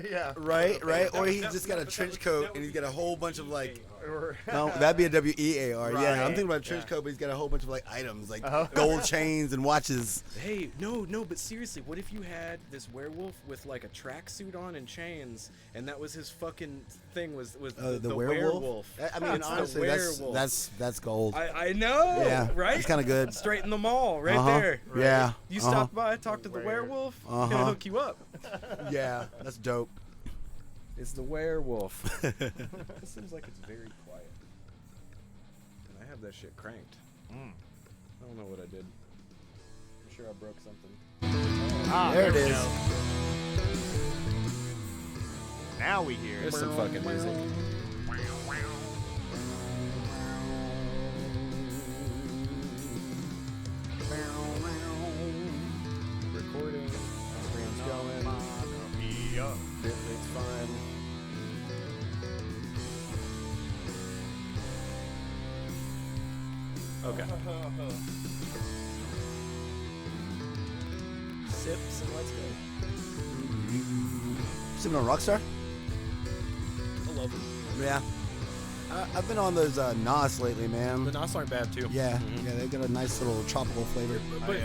Yeah. Right. Or he's just got a trench coat and he's got a whole bunch of like. No, that'd be a WEAR. Right. Yeah, I'm thinking about a trench coat, but he's got a whole bunch of like items, like gold chains and watches. Hey, no, but seriously, what if you had this werewolf with like a tracksuit on and chains, and that was his fucking thing? Was the werewolf? I mean, honestly, that's gold. I know. Yeah, right. It's kind of good. Straight in the mall, right there. Right? Yeah. You stop by, talk to the werewolf, he'll hook you up. Yeah, that's dope. It's the werewolf. It seems like it's very quiet. And I have that shit cranked. I don't know what I did. I'm sure I broke something. There it is. Now we hear. There's some fucking music. Recording. Stream's going. Everything's fine. Okay. Sips and let's go. Sipping on Rockstar? I love them. Yeah. I've been on those Nos lately, man. The Nos aren't bad too. Yeah, yeah, they've got a nice little tropical flavor. But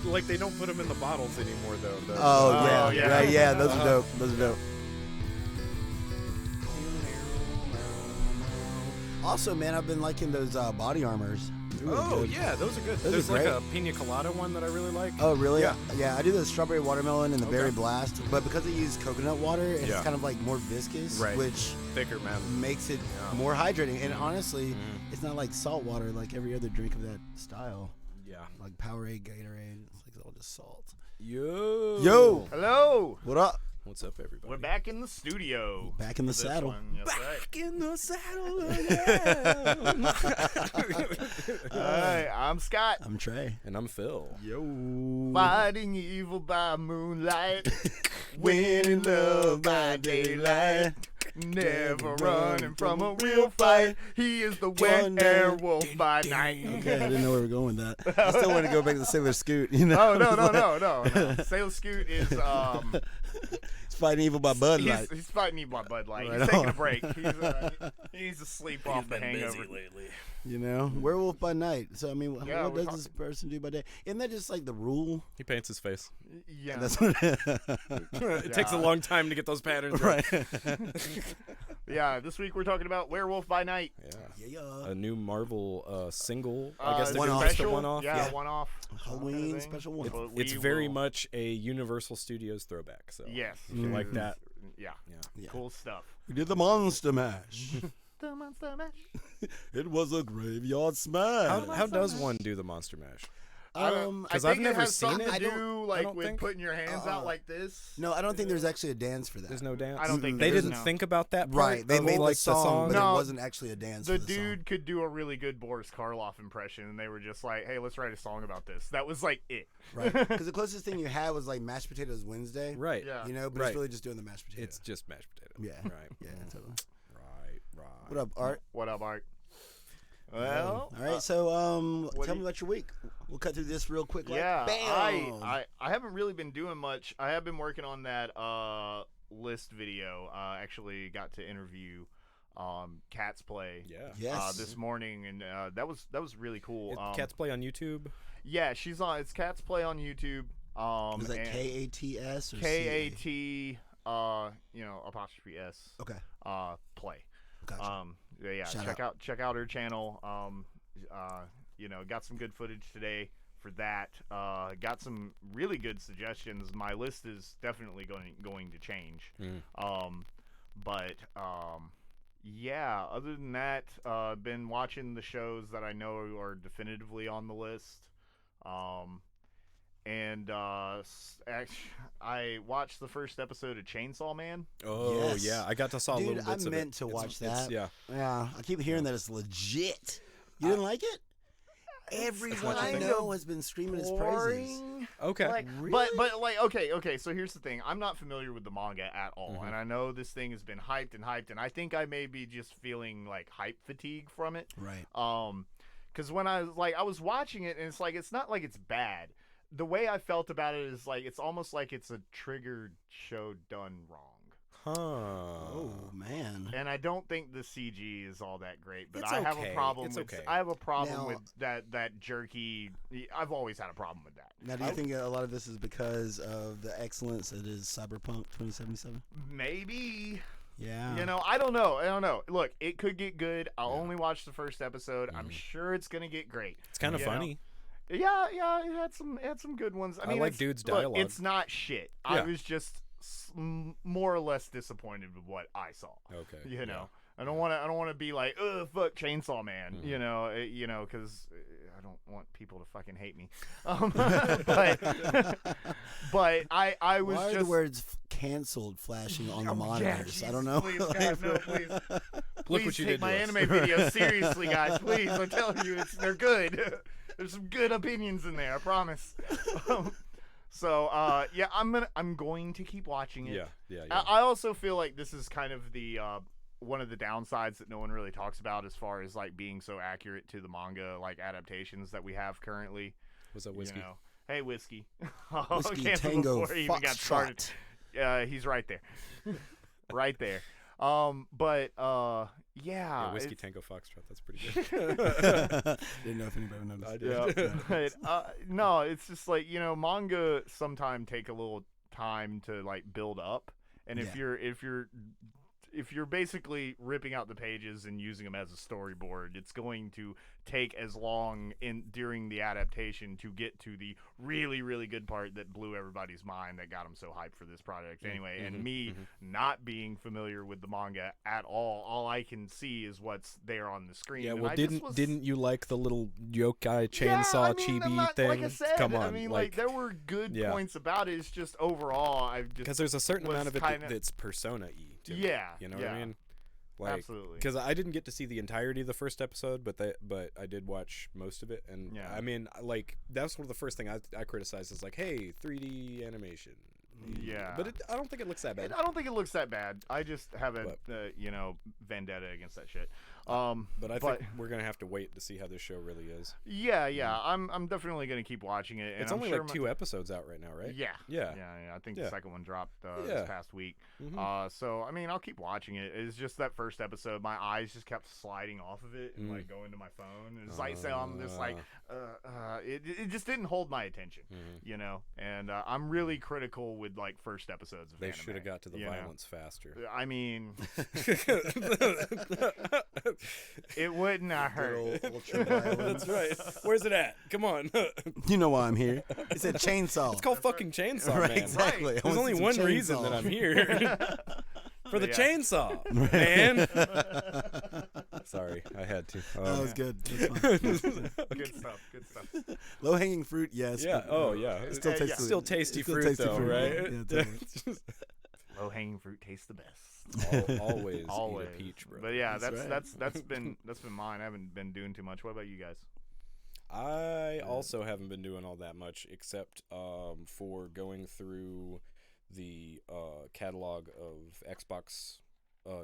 like they don't put them in the bottles anymore, though. Oh yeah, those are dope. Those are dope. Also, man, I've been liking those body armors. Oh yeah, those are good. There's like a pina colada one that I really like. Oh really? Yeah. Yeah, I do the strawberry watermelon and the berry blast, but because I use coconut water, it's kind of like more viscous, which thicker, man, makes it more hydrating. And honestly, it's not like salt water like every other drink of that style. Yeah, like Powerade, Gatorade. It's like all just salt. Yo. Hello. What up? What's up, everybody? We're back in the studio. Back in the saddle. Back in the saddle again. Alright, I'm Scott. I'm Trey. And I'm Phil. Yo. Fighting evil by moonlight. Winning love by daylight. Never running from a real fight. He is the werewolf by night. Okay, I didn't know where we were going with that. I still want to go back to Sailor Scoot, you know? Oh, no. Sailor Scoot is, he's fighting evil by Bud Light. He's fighting evil by Bud Light. Right He's taking on. a break. He needs to sleep off the hangover. Lately. You know, werewolf by night. So I mean, what does this person do by day? Isn't that just like the rule? He paints his face. Yeah, that's what it takes a long time to get those patterns right. Yeah, this week we're talking about Werewolf by Night. Yeah. A new Marvel single. I guess one off. Yeah, one off. Halloween special one. It's very much a Universal Studios throwback. So yes, if you like that. Yeah, cool stuff. We did the Monster Mash. The Monster Mash. It was a graveyard smash. How does one do the Monster Mash? Because I've never it has seen something it. to do like with think. Putting your hands out like this. No, I don't think there's actually a dance for that. There's no dance. I don't think they there is, didn't no. think about that part. Right, they made like the song, but No, it wasn't actually a dance. The for the dude song. could do a really good Boris Karloff impression, and they were just like, "Hey, let's write a song about this." That was like it. Right, because the closest thing you had was like Mashed Potatoes Wednesday. Right. Yeah. You know, but it's really just doing the mashed potato. It's just mashed potato. Yeah. Right. Yeah. Totally. Right. What up, Art? What up, Art? Well, all right. So, tell me about your week. We'll cut through this real quick. Yeah, bam. I haven't really been doing much. I have been working on that list video. Actually, got to interview Cat's Play. Yeah. Yes. This morning, and that was really cool. Cat's Play on YouTube. Yeah, she's on. It's Cat's Play on YouTube. Is that KATS or KAT? Apostrophe S. Okay. Play. Gotcha. Yeah. Check out her channel. Got some good footage today for that. Got some really good suggestions. My list is definitely going to change. Yeah. Other than that, been watching the shows that I know are definitively on the list. I watched the first episode of Chainsaw Man. Oh yeah, I got to saw a little bits of it. I meant to watch that. Yeah. I keep hearing that it's legit. You didn't like it? Everyone I know has been screaming his praises. Okay. Really? Okay. So here's the thing. I'm not familiar with the manga at all, and I know this thing has been hyped, and I think I may be just feeling like hype fatigue from it. Right. Because when I was watching it, and it's not like it's bad. The way I felt about it is like it's almost like it's a triggered show done wrong. Huh. Oh man. And I don't think the CG is all that great, but It's I have okay. a problem It's with okay. I have a problem Now- with that jerky. I've always had a problem with that. Now, do you think a lot of this is because of the excellence that is Cyberpunk 2077? Maybe. Yeah. You know, I don't know. Look, it could get good. I'll only watch the first episode. I'm sure it's gonna get great. It's kind of You know? funny. Yeah, it had some good ones. I mean, like it's- dude's look, dialogue. it's not shit. I Yeah. was just more or less disappointed with what I saw. Okay. You know, I don't want to be like, ugh, fuck Chainsaw Man. You know, because I don't want people to fucking hate me. But I was Why are just the words canceled flashing on the Oh, monitors? yeah, I don't know. Please, God, no, please. Look Please what you take did my to us. anime videos seriously, guys. Please, I'm telling you, they're good. There's some good opinions in there, I promise. Yeah, I'm going to keep watching it. Yeah. I also feel like this is kind of the one of the downsides that no one really talks about as far as like being so accurate to the manga like adaptations that we have currently. What's up, Whiskey? You know? Hey, Whiskey. Whiskey Cancel Tango before he even got started. Foxtrot. He's right there. Right there. Yeah. Whiskey it's- Tango Foxtrot. That's pretty good. Didn't know if anybody noticed. I did. Yeah, but, no, it's just like, you know, manga sometimes take a little time to like build up, and if you're basically ripping out the pages and using them as a storyboard, it's going to take as long during the adaptation to get to the really, really good part that blew everybody's mind, that got them so hyped for this project anyway. And me not being familiar with the manga at all I can see is what's there on the screen. Yeah, And well, I just was- didn't you like the little yokai chainsaw yeah, I mean, I'm chibi not, thing? Like I said, Come on, I mean, like there were good yeah. points about it. It's just overall, I've just because there's a certain was amount of it kinda- that's persona-y. To me, Yeah, you know what yeah. I mean? Like, absolutely. because I didn't get to see the entirety of the first episode, but I did watch most of it, and Yeah. I mean, like that's one of the first thing I criticized is like, hey, 3D animation. Yeah. but I don't think it looks that bad. I don't think it looks that bad. I just have a vendetta against that shit. But I think we're gonna have to wait to see how this show really is. Yeah. I'm definitely gonna keep watching it. And It's I'm only sure like 2 episodes out right now, right? Yeah. Yeah. I think Yeah. the second one dropped Yeah. this past week. So I mean, I'll keep watching it. It's just that first episode, my eyes just kept sliding off of it and like going to my phone. And it's like so I'm just like, it just didn't hold my attention, you know. And I'm really critical with like first episodes of They anime. should have got to the you know? violence faster. I mean, it wouldn't have hurt. Ultra violence. That's right. Where's it at? Come on. You know why I'm here. It's a chainsaw. It's called fucking Chainsaw right, Man. exactly. I There's want only some one reason chainsaw. that I'm here. For the Yeah. chainsaw, man. Sorry, I had to. That was good. That's fine. Good stuff. Low hanging fruit, yes. Yeah. but, Oh, yeah. It still Yeah, tastes yeah. Still tasty still fruit, tasty though, fruit, right? yeah, totally. Low hanging fruit tastes the best. Always Always. eat a peach, bro. But yeah, That's that's right. been mine. I haven't been doing too much. What about you guys? I also haven't been doing all that much, except for going through the catalog of Xbox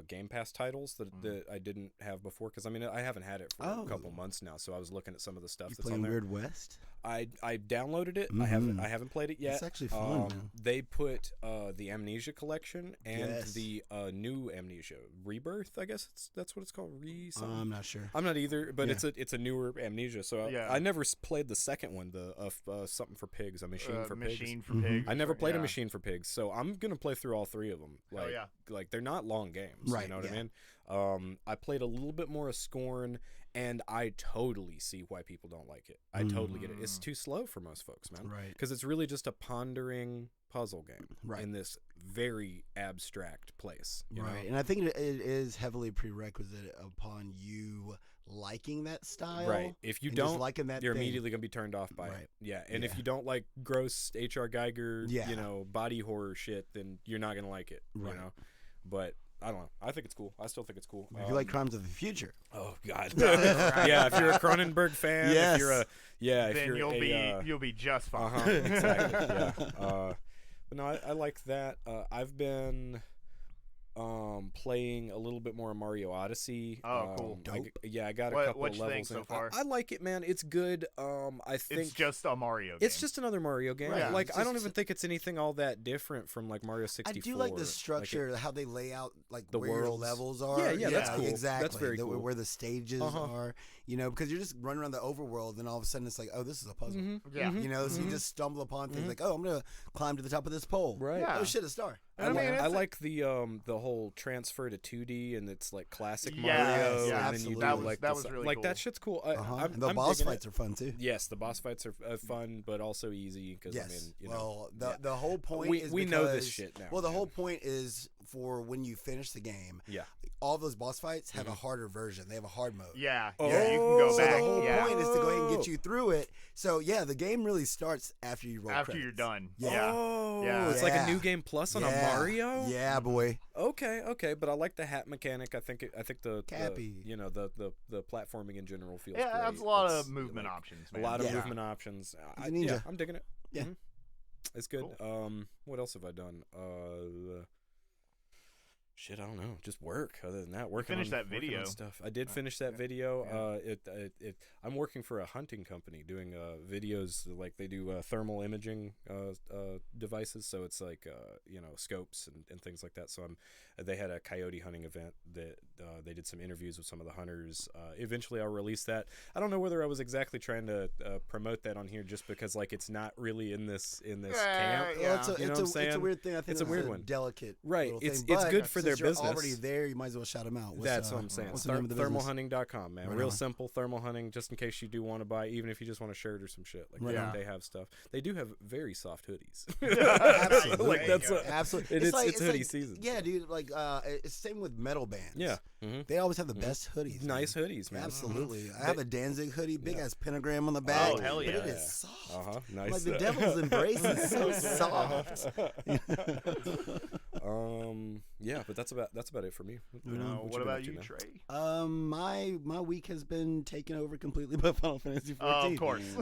Game Pass titles that I didn't have before. Because I mean, I haven't had it for a couple months now, so I was looking at some of the stuff You that's playing on there. Weird West? I downloaded it. I haven't played it yet. It's actually fun, man. They put the Amnesia collection and Yes. the new Amnesia Rebirth. I guess that's what it's called. I'm not sure. I'm not either, but Yeah. it's a newer Amnesia. So Yeah. I never played the second one, the something for pigs, a machine for Machine pigs. for pigs. I never played yeah. a machine for pigs, so I'm gonna play through all 3 of them. Like, yeah. like they're not long games, Right, You know what yeah. I mean? I played a little bit more of Scorn, and I totally see why people don't like it. I totally get it. It's too slow for most folks, man. Right. Because it's really just a pondering puzzle game Right. in this very abstract place. You Right. know? And I think it is heavily prerequisite upon you liking that style. Right. If you and just don't, liking that you're thing. immediately gonna be turned off by Right. it. Yeah. And Yeah. if you don't like gross H.R. Geiger, Yeah. body horror shit, then you're not gonna like it. Right. You know. But I don't know. I think it's cool. I still think it's cool. If you like Crimes of the Future. Oh God. Yeah. If you're a Cronenberg fan, Yes. if you're a if Then you're you'll be just fine. exactly. Yeah. But no, I like that. I've been playing a little bit more of Mario Odyssey. Oh, cool. I got a couple What you levels think so in. far? I like it, man. It's good. I think It's just a Mario game. it's just another Mario game. Right. Like It's I don't just- even think it's anything all that different from like Mario 64. I do like the Like, structure, how they lay out like the where your worlds. levels are. Yeah, that's cool. Exactly. That's very cool. Where the stages are, because you're just running around the overworld, and all of a sudden it's like, oh, this is a puzzle. Yeah. So you just stumble upon things like, oh, I'm gonna climb to the top of this pole. Right. Yeah. Oh shit, a star. I, mean, I it's like the whole transfer to 2D and it's like classic Yes, Mario. yeah, and then you do absolutely. like That was really like cool. that shit's cool. And the boss fights are fun too. Yes, the boss fights are fun, but also easy because Yes. I mean, you know, well, yeah. the whole point We- is we know this because- shit now, Well, the man. whole point is for when you finish the game. Yeah. All those boss fights have a harder version. They have a hard mode. Yeah. Oh. Yeah. You can go So back. the whole yeah. point is to go ahead and get you through it. So yeah, the game really starts after you roll After credits. you're done. Yeah. Yeah. Oh, Yeah. it's like a Yeah. new game plus on a Yeah. Mario. Yeah, boy. Okay, but I like the hat mechanic. I think the Cappy. the platforming in general feels Yeah, great. that's a lot It's, of movement like, options. A Man. lot of Yeah. movement options. He's a ninja. Yeah, I'm digging it. Yeah. Mhm. It's good. Cool. What else have I done? Shit, I don't know. Just work. Other than that, working finished on, that working on video. stuff. I did finish that yeah. video. I'm working for a hunting company doing videos like they do thermal imaging devices. So it's like scopes and things like that. So they had a coyote hunting event that they did some interviews with some of the hunters. Eventually, I'll release that. I don't know whether I was exactly trying to promote that on here just because like it's not really in this camp. Yeah. Well, it's a, You know it's, what I'm a, saying? it's a weird thing. I think It's a weird one. Delicate. Right. little It's thing. But good for their since you're business. already there, you might as well shout them out. That's what I'm saying. What's the name of the business? Thermalhunting.com, man. Right Real on. simple thermal hunting, just in case you do want to buy, even if you just want a shirt or some shit. Like Right on. they have stuff. They do have very soft hoodies. Absolutely. Like that's Absolutely. it's hoodie season. Yeah, dude. Like it's the same with metal bands. Yeah. They always have the best hoodies. Nice man. hoodies, man. Absolutely. I have a Danzig hoodie, big ass pentagram on the back. Oh, hell But it yeah. is soft. Nice. Like the devil's embrace is so soft. Yeah, but that's about it for me. What about you, man? Trey? My week has been taken over completely by Final Fantasy 14. Oh, of course. You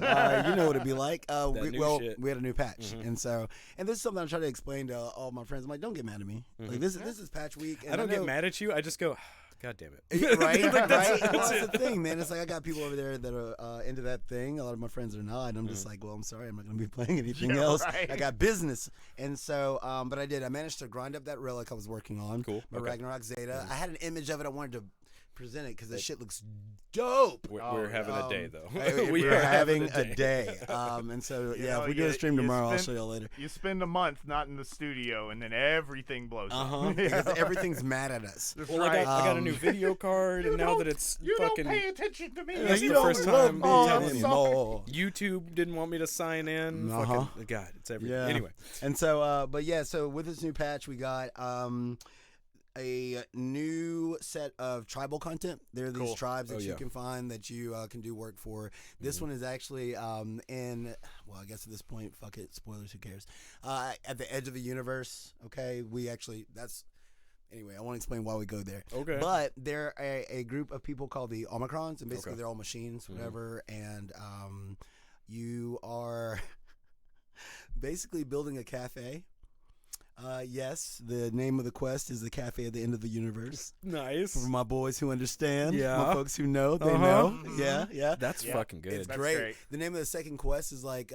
know what it'd be like. new shit. We had a new patch, and this is something I'm trying to explain to all my friends. I'm like, don't get mad at me. Like this is patch week. And I don't get know- mad at you. I just go, God damn it. right, Like, right. that's Well, it. that's the thing, man. It's like I got people over there that are into that thing. A lot of my friends are not. And I'm just like, well, I'm sorry, I'm not going to be playing anything Yeah, else. right. I got business, and so, but I did. I managed to grind up that relic I was working on. Cool. My Okay. Ragnarok Zeta. I had an image of it. I wanted to present it because this shit looks dope. We're having a day though. We're having a day. And so, You yeah, know, if we do a stream you tomorrow, I'll spend- show y'all later. You spend a month not in the studio, and then everything blows up. Because everything's mad at us. That's Well, I right. got a new video card, and now don't- that it's you fucking don't pay attention to me. That's You the don't first love time me Oh, I'm anymore. YouTube didn't want me to sign in. Fucking God, it's everything. Yeah. Anyway, And so, but yeah, so with this new patch, we got a new set of tribal content. There are these Cool. tribes that Oh, you yeah. can find that you can do work for. This one is actually in, well, I guess at this point, fuck it, spoilers, who cares? At the edge of the universe, okay? Anyway, I won't explain why we go there. Okay. But they're a group of people called the Omicrons, and basically Okay. they're all machines, whatever, and you are basically building a cafe. Yes, the name of the quest is the Cafe at the End of the Universe. nice. For my boys who understand, Yeah. my folks who know, they Uh-huh. know. Yeah, yeah. That's Yeah. fucking good. It's That's great. great. The name of the second quest is like,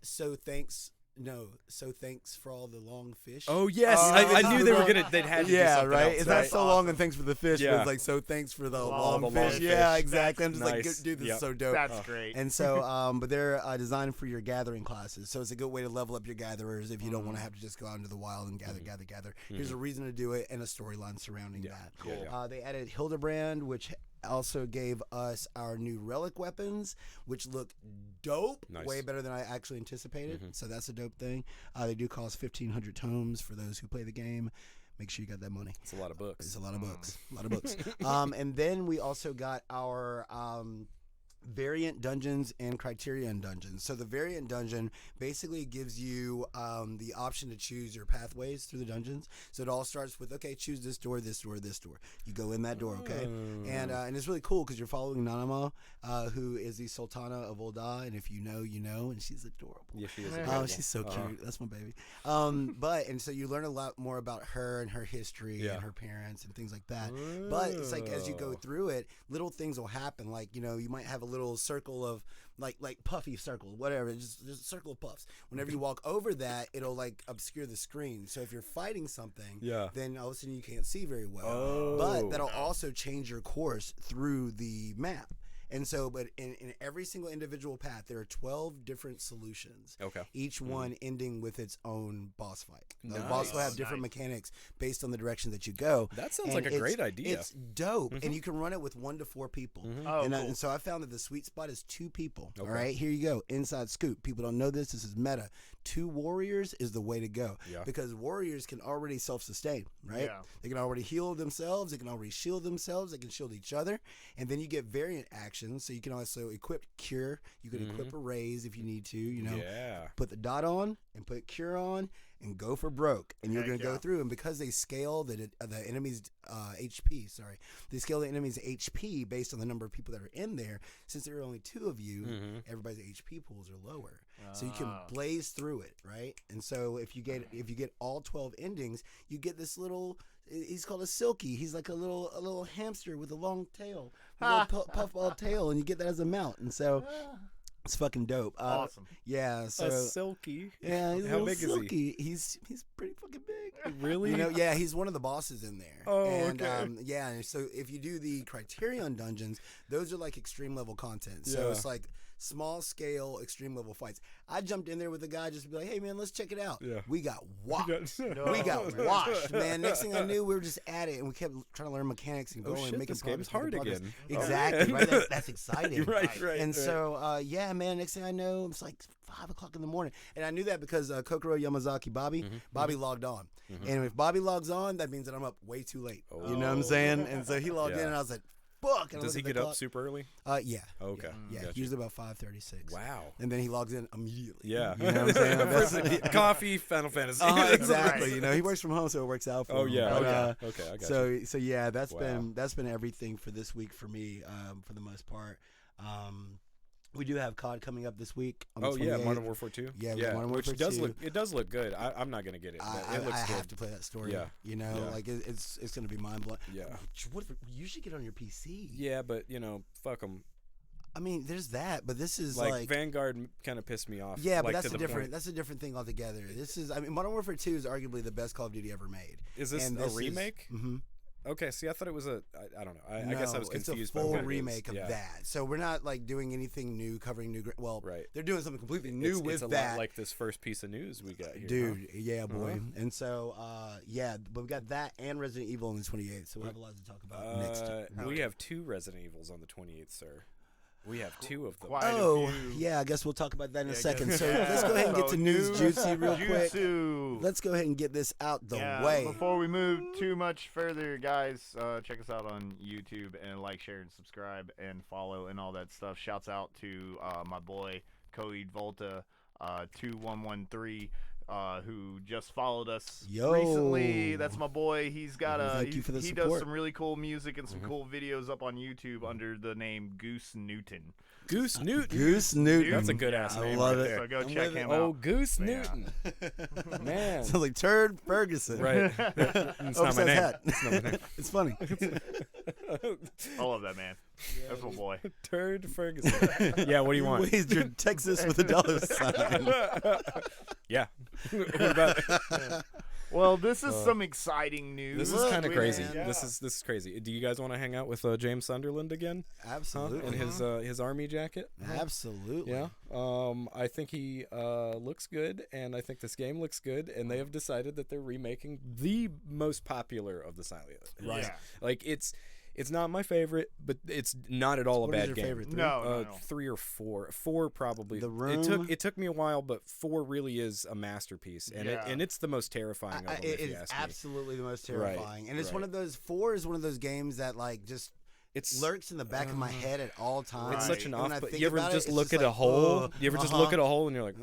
so thanks for all the long fish. Oh yes, Oh, I this knew is they the were one- gonna. They'd had to do yeah, something right. else, It's not right? so long and thanks for the fish, but Yeah. it's like so thanks for the Long long fish. fish. Yeah, Fish. exactly. I'm just Nice. like, dude, this Yep. is so dope. That's great. And so, but they're designed for your gathering classes. So it's a good way to level up your gatherers if you don't want to have to just go out into the wild and gather. Here's a reason to do it and a storyline surrounding that. Cool. Yeah. They added Hildebrand, which also gave us our new relic weapons, which look dope. Nice. Way better than I actually anticipated. So that's a dope thing. They do cost 1,500 tomes for those who play the game. Make sure you got that money. It's a lot of books. It's a lot of books. A lot of books. And then we also got our variant dungeons and criterion dungeons. So the variant dungeon basically gives you the option to choose your pathways through the dungeons. So it all starts with, okay, choose this door, this door, this door. You go in that door, okay? And it's really cool because you're following Nanamo, who is the Sultana of Ul'dah, and if you know, you know, and she's adorable. Yeah, she is. Oh, she's so cute. That's my baby. And so you learn a lot more about her and her history and her parents and things like that. But it's like as you go through it, little things will happen. Like, you know, you might have a little circle of like puffy circle, whatever, just a circle of puffs. Whenever you walk over that, it'll like obscure the screen. So if you're fighting something, then all of a sudden you can't see very well. But that'll also change your course through the map. And so, but in every single individual path, there are 12 different solutions. Okay. Each one ending with its own boss fight. The boss will have different mechanics based on the direction that you go. That sounds like a great idea. It's dope. And you can run it with 1 to 4 people. Oh, cool. And so I found that the sweet spot is 2 people. Okay. All right, here you go. Inside scoop. People don't know this. This is meta. 2 warriors is the way to go. Yeah. Because warriors can already self-sustain, right? Yeah. They can already heal themselves. They can already shield themselves. They can shield each other. And then you get variant actions. So you can also equip Cure. You can equip a Raise if you need to, you know. Yeah. Put the dot on and put Cure on and go for broke. And you're going to go through. And because they scale the enemy's HP, they scale the enemy's HP based on the number of people that are in there. Since there are only 2 of you, everybody's HP pools are lower. So you can blaze through it, right? And so if you get all 12 endings, you get this little. He's called a silky. He's like a little hamster with a long tail, a little puffball tail, and you get that as a mount. And so it's fucking dope. Awesome. Yeah. So a silky. Yeah. He's How big silky. is he? He's pretty fucking big. Really? You know? Yeah. He's one of the bosses in there. Oh, and, okay. Yeah. And so if you do the Criterion dungeons, those are like extreme level content. So it's like small scale extreme level fights. I jumped in there with a guy just to be like, hey man, let's check it out. Yeah. We got washed. We got washed, man. Next thing I knew, we were just at it and we kept trying to learn mechanics and going and making this game is hard again. Exactly. Right. That's exciting. right. And so yeah, man, next thing I know, it's like 5 o'clock in the morning. And I knew that because Kokoro Yamazaki Bobby logged on. And if Bobby logs on, that means that I'm up way too late. You know what I'm saying? And so he logged in and I was like, fuck. Does he get up super early? Yeah. Okay. Yeah. Gotcha. Usually about 5:36. Wow. And then he logs in immediately. Yeah. You know what I'm saying? Coffee, Final Fantasy. Exactly. Right. You know, he works from home, so it works out for him. Oh yeah. But, okay. I got you. So yeah, that's been everything for this week for me, for the most part. We do have COD coming up this week. On the 28th. Modern Warfare 2. Yeah, Modern Warfare 2. It does look good. I'm not gonna get it. But it looks I good. have to play that story. Yeah. You know, like it's gonna be mind blowing. Yeah. You should get on your PC. Yeah, but fuck them. I mean, there's that, but this is like Vanguard kind of pissed me off. Yeah, but that's a different thing altogether. Modern Warfare 2 is arguably the best Call of Duty ever made. Is this a remake? Mm-hmm. Okay, see, I thought it was I don't know. I guess I was confused. It's a full remake of that. So we're not like doing anything new, covering new. Well, right. They're doing something completely new with it's that. Lot like this first piece of news we got here, dude. Yeah, boy. And so, but we got that and Resident Evil on the 28th. So we'll have a lot to talk about next. We have 2 Resident Evils on the 28th, sir. We have 2 of them. Yeah, I guess we'll talk about that in a second. So let's go ahead and get to News Juicy real quick. Let's go ahead and get this out the way. Before we move too much further, guys, check us out on YouTube and like, share, and subscribe, and follow, and all that stuff. Shouts out to my boy, Coed Volta 2113. Who just followed us recently. That's my boy. He's got he does some really cool music and some cool videos up on YouTube under the name Goose Newton. Goose Newton. Goose Newton. That's a good ass name. I love right it. So go check him out. Oh, Goose Newton. Man. Sounds like Turd Ferguson. Right. It's not my name. It's not my name. It's funny. I love that man. That's my boy. Turd Ferguson. Yeah, what do you want? Where's your Texas with a dollar sign? Yeah. What about it? Well, this is some exciting news. This is kind of crazy. Yeah. This is crazy. Do you guys want to hang out with James Sunderland again? Absolutely. In his army jacket? Absolutely. Yeah. I think he looks good, and I think this game looks good, and they have decided that they're remaking the most popular of the Silent Hill. Right. Yeah. Like it's not my favorite, but it's not at all a bad game. Favorite? No, 3 or 4. 4 probably. The Room. It took me a while, but 4 really is a masterpiece, and it's the most terrifying of them. It is absolutely the most terrifying, and it's one of those. 4 is one of those games that like just It's lurks in the back of my head at all times. It's such an And when I off. But think you ever about just it's look at like, a hole? ugh, You ever just look at a hole and you're like,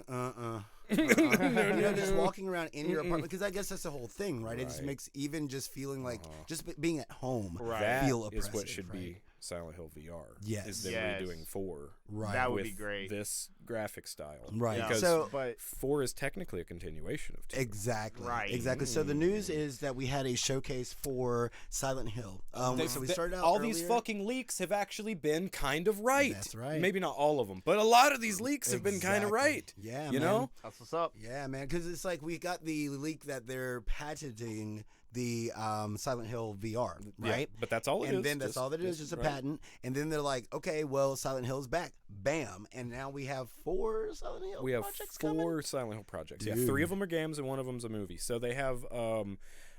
you know, just walking around in your apartment, because I guess that's the whole thing, right? It just Right. makes even just feeling like just being at home that feel is oppressive. what should right? be Silent Hill VR. Yes. Is them Yes. redoing 4 Right. That would be with great. this graphic style. Right. Yeah. Because So But 4 is technically a continuation of 2. exactly. Right. Exactly. So the news is that we had a showcase for Silent Hill. So we started out all these earlier. fucking leaks have actually been kind of right. That's right. Maybe not all of them, but a lot of these leaks have been kind of Exactly. right. Yeah, you man. know. that's what's up. Yeah, man, because it's like we got the leak that they're patenting the Silent Hill VR, right? Yeah, but that's all it is. And then that's all that it is, just a right. patent. And then they're like, okay, well, Silent Hill's back. Bam. And now we have 4 Silent Hill We have projects 4 coming? Silent Hill projects. Yeah, Dude. 3 of them are games and 1 of them's a movie. So they have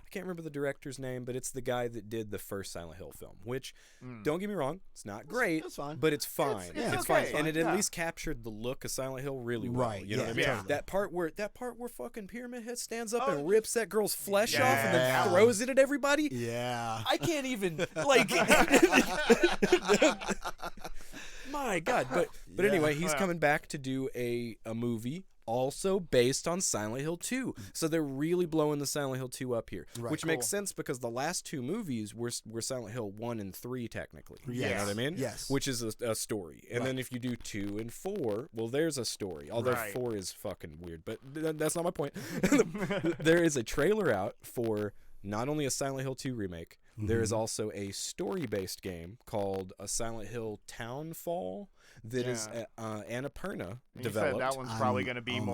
I can't remember the director's name, but it's the guy that did the first Silent Hill film, which don't get me wrong, it's not great, It's fine. but it's fine. It's It's okay. fine. And it at Yeah. least captured the look of Silent Hill really well. Right, You know what I mean? yeah. totally. That part where fucking Pyramid Head stands up Oh, and rips that girl's flesh off and Yeah. then throws it at everybody. Yeah. I can't even like my god, but Yeah. anyway, he's Yeah. coming back to do a movie also based on Silent Hill 2. So they're really blowing the Silent Hill 2 up here, Right. which makes Cool. sense because the last 2 movies were Silent Hill 1 and 3 technically. You Yes. know what I mean? Yes. Which is a story. And then if you do 2 and 4, well, there's a story. Although Right. 4 is fucking weird, but that's not my point. There is a trailer out for not only a Silent Hill 2 remake, there is also a story-based game called a Silent Hill Townfall that is Annapurna You developed. said that one's probably I'm- going to be oh my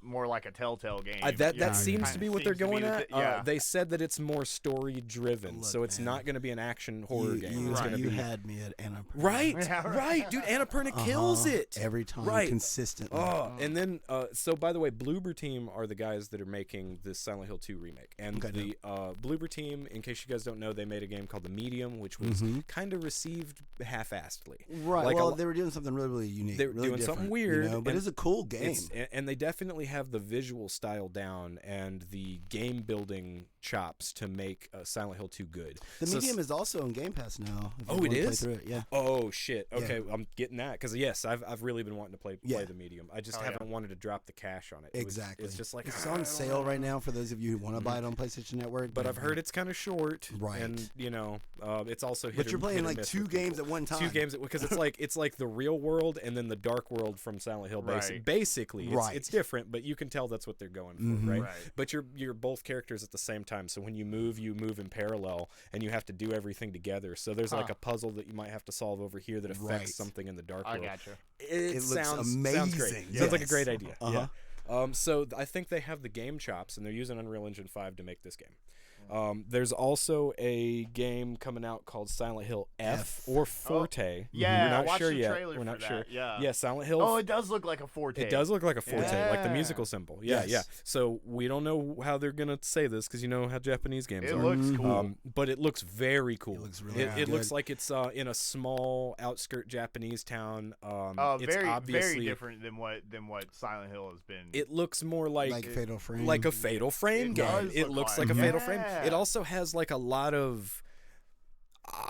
more God. like a Telltale game. That Yeah, seems kinda to be what they're seems to be going the at. yeah. They said that it's more story driven, Look, so it's man. not going to be an action horror game. It's Right. going to You be had me at Annapurna. right, Yeah, right. right, dude. Annapurna kills it Every time, Right. consistently. Oh, and then so by the way, Bloober Team are the guys that are making this Silent Hill 2 remake, and Okay, the Bloober Team, in case you guys don't know, they made a game called The Medium, which was kind of received half-assedly. Right. Like well, a- they were doing something really, really unique. They were really doing something different, weird, you know, but and it's a cool game. And they definitely have the visual style down and the game building chops to make Silent Hill 2 good. The So Medium is also on Game Pass now. if you Oh, it wanna play is? through it, yeah. Oh shit! Okay, I'm getting that because yes, I've really been wanting to play Yeah. the Medium. I just Oh, yeah. haven't wanted to drop the cash on it. Exactly. It's just like It's on sale right now for those of you who want to buy it on PlayStation Network. But I've heard it's kind of short, Right. And you know, it's also. But you're playing like 2 games at one time. 2 games because it's like the real world and then the dark world from Silent Hill. Right. Basically, Right. it's different, but you can tell that's what they're going for, Mhm. right? Right. But you're both characters at the same time. So when you move in parallel, and you have to do everything together. So there's like Huh. a puzzle that you might have to solve over here that affects Right. something in the dark I world. gotcha. It looks sounds amazing. great. Sounds like a Yes. great idea. Uh-huh. Yeah. So I think they have the game chops, and they're using Unreal Engine 5 to make this game. There's also a game coming out called Silent Hill F or Forte. Yeah, We're not I watched sure the yet. trailer We're for not that, sure. yeah. Silent Hill. Oh, it does look like a Forte. It does look like a Forte, like the Yeah. musical symbol. Yeah, Yes. yeah. So we don't know how they're gonna say this because you know how Japanese games It are. looks cool. But it looks very cool. It looks really It looks good. like it's in a small outskirt Japanese town. It's very obviously different than what Silent Hill has been. It looks more like Fatal Frame. like a Fatal Frame It game. does It look looks like- like a Fatal Frame. Yeah. It also has like a lot of.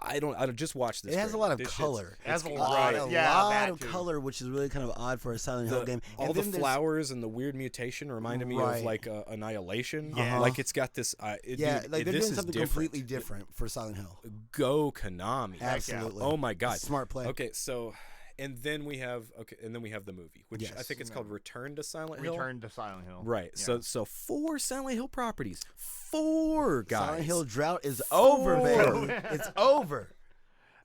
I don't just watch this. It has a trailer. lot of This shit's- color. It has a it's- lot. A Yeah, lot that of too. color, which is really kind of odd for a Silent Hill game. All And the then there's- flowers and the weird mutation reminded me of Right. like Annihilation. Yeah. Like it's got this. Yeah, dude, like they're this doing is something different. completely different for Silent Hill. Go Konami. Absolutely. Oh my god. Smart play. Okay, so and then we have the movie, which I Yes. think it's called Return to Silent Hill. Return to Silent Hill. Right. Yeah. So 4 Silent Hill properties. 4 guys. Silent Hill drought is over, baby. It's over.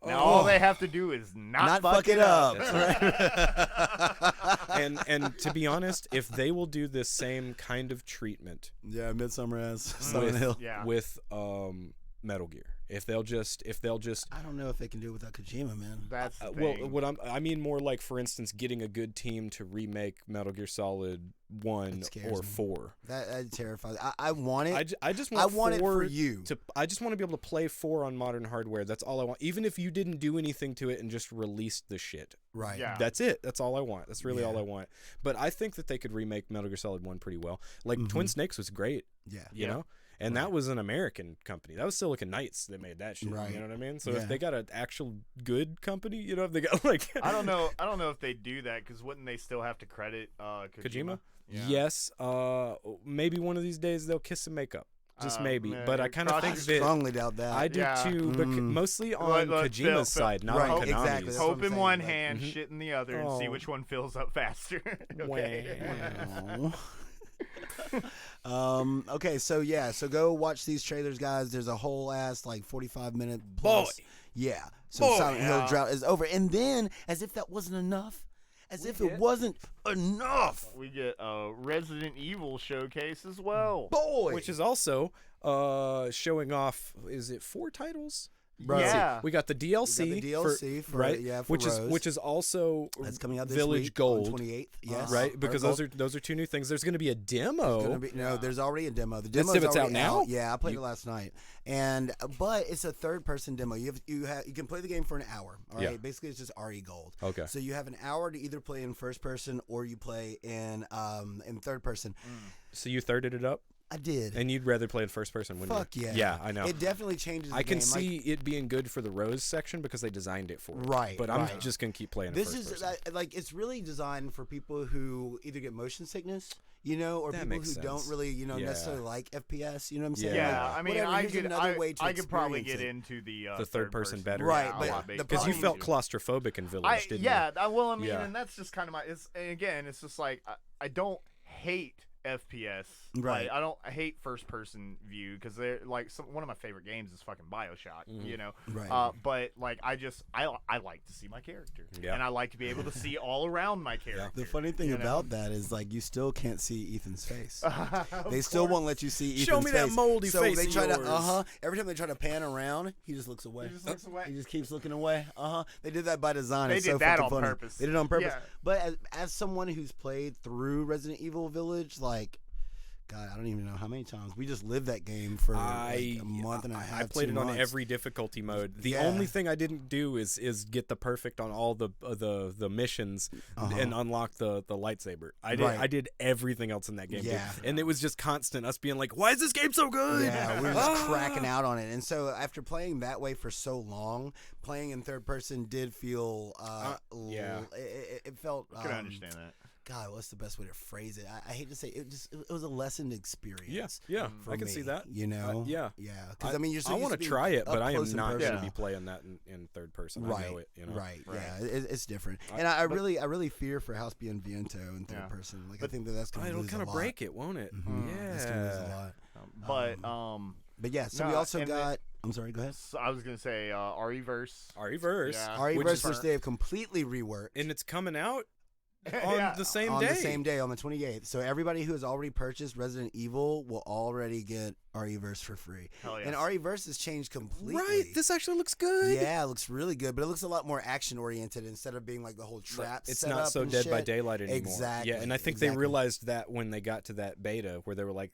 Now all they have to do is not fuck it up. and to be honest, if they will do this same kind of treatment Yeah, Midsummer has Silent with, Hill. Yeah. with Metal Gear, if they'll just I don't know if they can do it without Kojima, man. That's the well, thing. what I mean more like, for instance, getting a good team to remake Metal Gear Solid 1 That scares or me. 4. That terrifies. I want it. I just I want want it 4 for you. I just want to be able to play 4 on modern hardware. That's all I want. Even if you didn't do anything to it and just released the shit. Right. Yeah. That's it. That's all I want. That's really all Yeah. I want. But I think that they could remake Metal Gear Solid 1 pretty well. Like Twin Snakes was great, Yeah. you know? and that was an American company. That was Silicon Knights that made that shit. Right. You know what I mean? So Yeah. if they got an actual good company, you know, if they got like I don't know if they do that because wouldn't they still have to credit Kojima? Yeah. Yes, maybe one of these days they'll kiss some makeup. Just maybe, man, but I kind of cross think your- that Strongly doubt that. I do Yeah. too, but mostly on Look, Phil, Kojima's side, not Right, on Konami's. exactly. That's what Hope I'm in saying, one like- hand, shit in the other, and see Oh. which one fills up faster. Okay. Okay, so go watch these trailers, guys. There's a whole ass like 45-minute plus. Boy. Yeah. So Boy. Silent Hill Yeah. Drought is over, and then as if that wasn't enough, it wasn't enough, We get a Resident Evil showcase as well. boy. Which is also showing off. Is it 4 titles? Bro, Yeah. We got the DLC, We got the DLC for right, for which Rose. is also That's coming out this Village week Gold, on 28th. Yes, right? Because Gold. those are 2 new things. There's going to be a demo. No, there's already a demo. The This demo is it's out already now? Yeah, I played it last night, but it's a third-person demo. You can play the game for an hour. All right, Yeah. basically it's just RE Gold. Okay. So you have an hour to either play in first person or you play in third person. So you thirded it up, I did. and you'd rather play in first person, wouldn't Fuck you? yeah. Yeah, I know. It definitely changes. I the can game. see it being good for the Rose section because they designed it for it. Right, But I'm right. just gonna keep playing. This in is first person. like it's really designed for people who either get motion sickness, or That people who makes don't sense. really, Yeah. necessarily like FPS. You know what I'm saying? Yeah, Like, I mean, whatever, I here's could, another way to I could probably experience get it. into the The third person better. Right, now, but a lot the bigger. Because you problem- felt claustrophobic in Village, didn't you? Well, I mean, Yeah. and that's just kind of and again, it's just like I don't hate FPS. Right. Like, I hate first person view because they're like one of my favorite games is fucking BioShock. Right. But like I like to see my character, Yeah. and I like to be able to see all around my character. The funny thing you know? about that is like you still can't see Ethan's face. Of They still course. won't let you see Ethan's face. Show me that moldy so face they of try yours. to every time they try to pan around, he just looks away. He just looks away. He just keeps looking away. They did that by design. They It's did so that fucking on funny. purpose. They did it on purpose. Yeah. But as someone who's played through Resident Evil Village, like, God, I don't even know how many times we just lived that game for like a month and a half. I played 2 it on months. every difficulty mode. The Yeah. only thing I didn't do is get the perfect on all the missions and unlock the lightsaber. Right. I did everything else in that game. Yeah. Dude. And it was just constant us being like, why is this game so good? Yeah, we were just cracking out on it. And so after playing that way for so long, playing in third person did feel yeah. it felt I can understand that. God, what's the best way to phrase it? I hate to say it was a lessened experience. Yeah, for I can me, see that. You know, yeah. Because I mean, you're so I used want to to being try it, but up I am close and not going to personal. be playing that in third person. Right, I know it. You know? right, yeah, it's different, and I really fear for House Bien Viento in third person. Like, I think that's going to It'll lose kind a of lot. break it, won't it? That's going to lose a Yeah. lot. But yeah, so no, we also and got. I'm sorry, go ahead. So I was gonna say RE-verse. RE-verse. Yeah. RE-verse, which they have completely reworked. And it's coming out on Yeah. the same on day. the same day, on the 28th. So everybody who has already purchased Resident Evil will already get RE-verse for free. Hell yes. And RE-verse has changed completely. Right. This actually looks good. Yeah, it looks really good, but it looks a lot more action-oriented instead of being like the whole trap It's setup not so and Dead by shit. Daylight anymore. Exactly. Yeah, and I think they realized that when they got to that beta where they were like,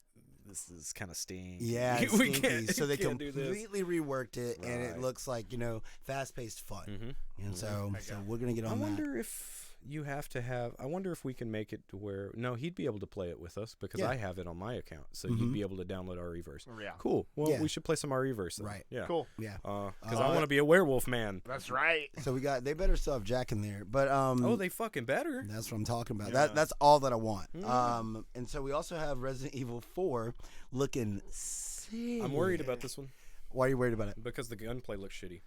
this is kind of stinky. Yeah, it's we stinky. So they can't do this. completely reworked it, and it Right. looks like, fast-paced fun. Mhm. And so we're going to get I on that. wonder if you have to have. I wonder if we can make it to where. No, he'd be able to play it with us because Yeah. I have it on my account. So you'd be able to download RE-verse. Yeah. Cool. Well, Yeah. we should play some RE-verse. Then. Right. Yeah. Cool. Yeah. Because I want to be a werewolf man. That's right. So they better still have Jack in there. But Oh, they fucking better. that's what I'm talking about. Yeah. That's all that I want. And so we also have Resident Evil 4 looking sick. I'm worried about this one Why are you worried about it? because the gunplay looks shitty.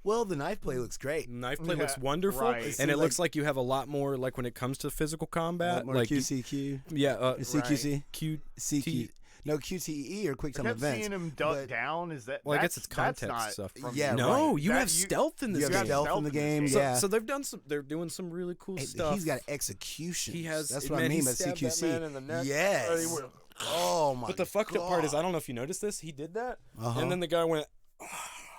Well, the knife play looks great. Knife play Yeah, looks wonderful, right. It and seems it looks like you have a lot more like when it comes to physical combat, More like QCQ. yeah, CQC. Q CQ. No, QTE or quick I time kept events. seeing him duck but- down. Is that? Well, I that's, guess it's that's context not stuff. from- Yeah, no, right. you That have stealth in this You have game. stealth in the game, So- yeah. So they've done some. They're doing some really cool stuff. He's got execution. He has. That's man, what I mean he by stabbed that CQC. man in the neck. Yes. Oh my. But the fucked up part is, I God. don't know if you noticed this. He did that, Uh-huh. and then the guy went,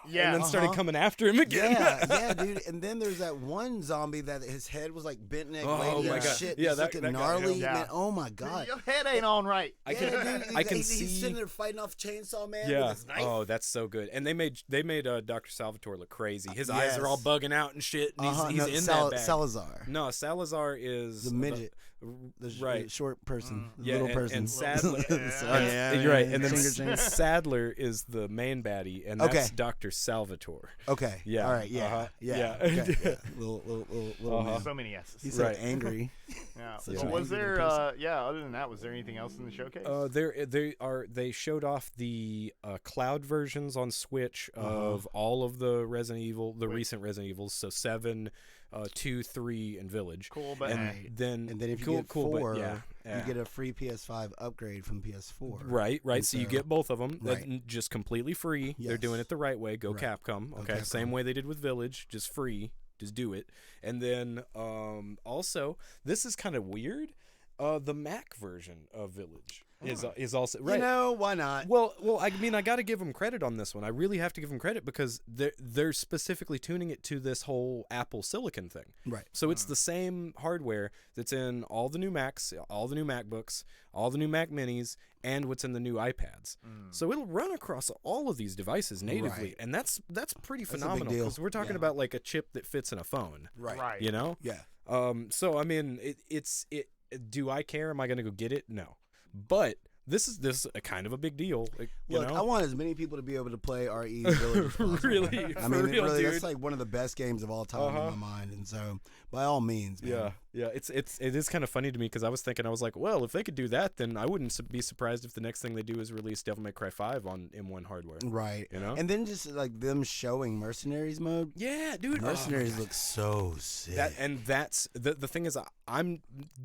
Yeah. and then started coming after him again. Yeah, dude. And then there's that one zombie that his head was like bent neck, Oh lady my and God. shit. Yeah, just that looking guy, gnarly. yeah. Man, oh my God. Your head ain't on right. I Yeah, can, dude, I can he's see. sitting there fighting off Chainsaw Man Yeah. with his knife. Oh, that's so good. And they made Dr. Salvatore look crazy. His eyes are all yes. bugging out and shit. And he's No, in that bag. Salazar. No, Salazar is The midget. Right. short person, Yeah, little and- person. and Sadler- Sorry, You're right, and then Singer James. Sadler is the main baddie, and that's Okay. Dr. Salvatore. Okay. Yeah. All right. Yeah. Uh-huh. Yeah. Yeah. Okay, yeah. Little Uh-huh. man. So many S's. He's so Right. angry. Yeah. Such Well, an was angry there? little person. Other than that, was there anything else in the showcase? They showed off the cloud versions on Switch of all of the Resident Evil, the recent Resident Evils, so 7, 2, 3, and Village. Cool, but And Right. then And then if you cool, get cool, but 4, yeah. you get a free PS5 upgrade from PS4. Right. And So you so- get both of them. Right. That's just completely free. They're doing Yes. it the right way. Go Right. Capcom. Go Okay. Capcom. Same way they did with Village. Just free. Just do it. And then also, this is kind of weird. The Mac version of Village is also right. You know, why not? Well, I mean, I got to give them credit on this one. I really have to give them credit because they're specifically tuning it to this whole Apple Silicon thing. Right. So it's the same hardware that's in all the new Macs, all the new MacBooks, all the new Mac Minis, and what's in the new iPads. So it'll run across all of these devices natively, Right. and that's pretty a big phenomenal deal. because we're talking Yeah. about like a chip that fits in a phone. Right. You know. Yeah. So I mean, it's do I care? Am I going to go get it? No. But this is a kind of a big deal. Like, you Look, know? I want as many people to be able to play RE Village as possible. Really? I For mean, real, really, dude? that's like one of the best games of all time in my mind. And so, by all means, man. Yeah. It is kind of funny to me because I was like, well, if they could do that, then I wouldn't be surprised if the next thing they do is release Devil May Cry 5 on M1 hardware. Right. You know? And then just like them showing Mercenaries mode. Yeah, dude. Mercenaries look so sick. That's the thing is I'm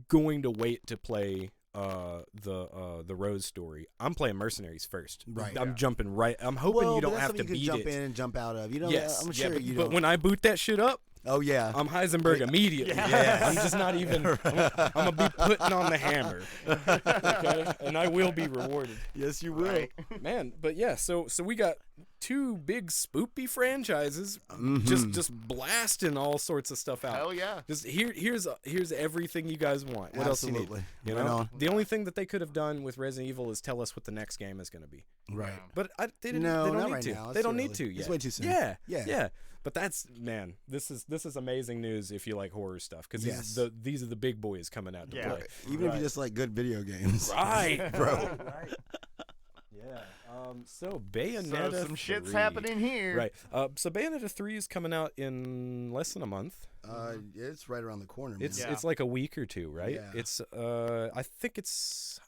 going to wait to play the Rose story. I'm playing Mercenaries first. Right. I'm jumping right. I'm hoping you don't that's have something to you beat can jump it. in and jump out of. You know, Yes, I'm sure but, you but don't. when I boot that shit up, Oh yeah. I'm Heisenberg immediately. Yes. I'm just not even. I'm gonna be putting on the hammer, okay? And I will be rewarded, Yes, you will. Right. man. But yeah, so we got 2 big spoopy franchises, just blasting all sorts of stuff out. Hell yeah. Just here's everything you guys want. What else Absolutely. do you need? You Right know, on. the only thing that they could have done with Resident Evil is tell us what the next game is going to be. Right. But they didn't. No, they don't not need right to. now. It's They too don't need early. to It's yet. way too soon. Yeah, Yeah. But this is amazing news if you like horror stuff because Yes. these are the big boys coming out to Yeah. play. Even if you just like good video games. Right, Bro. Right. Yeah. So Bayonetta. So some shit's 3. happening here. Right. So Bayonetta 3 is coming out in less than a month. It's right around the corner, man. It's like a week or two, right? Yeah. It's I think it's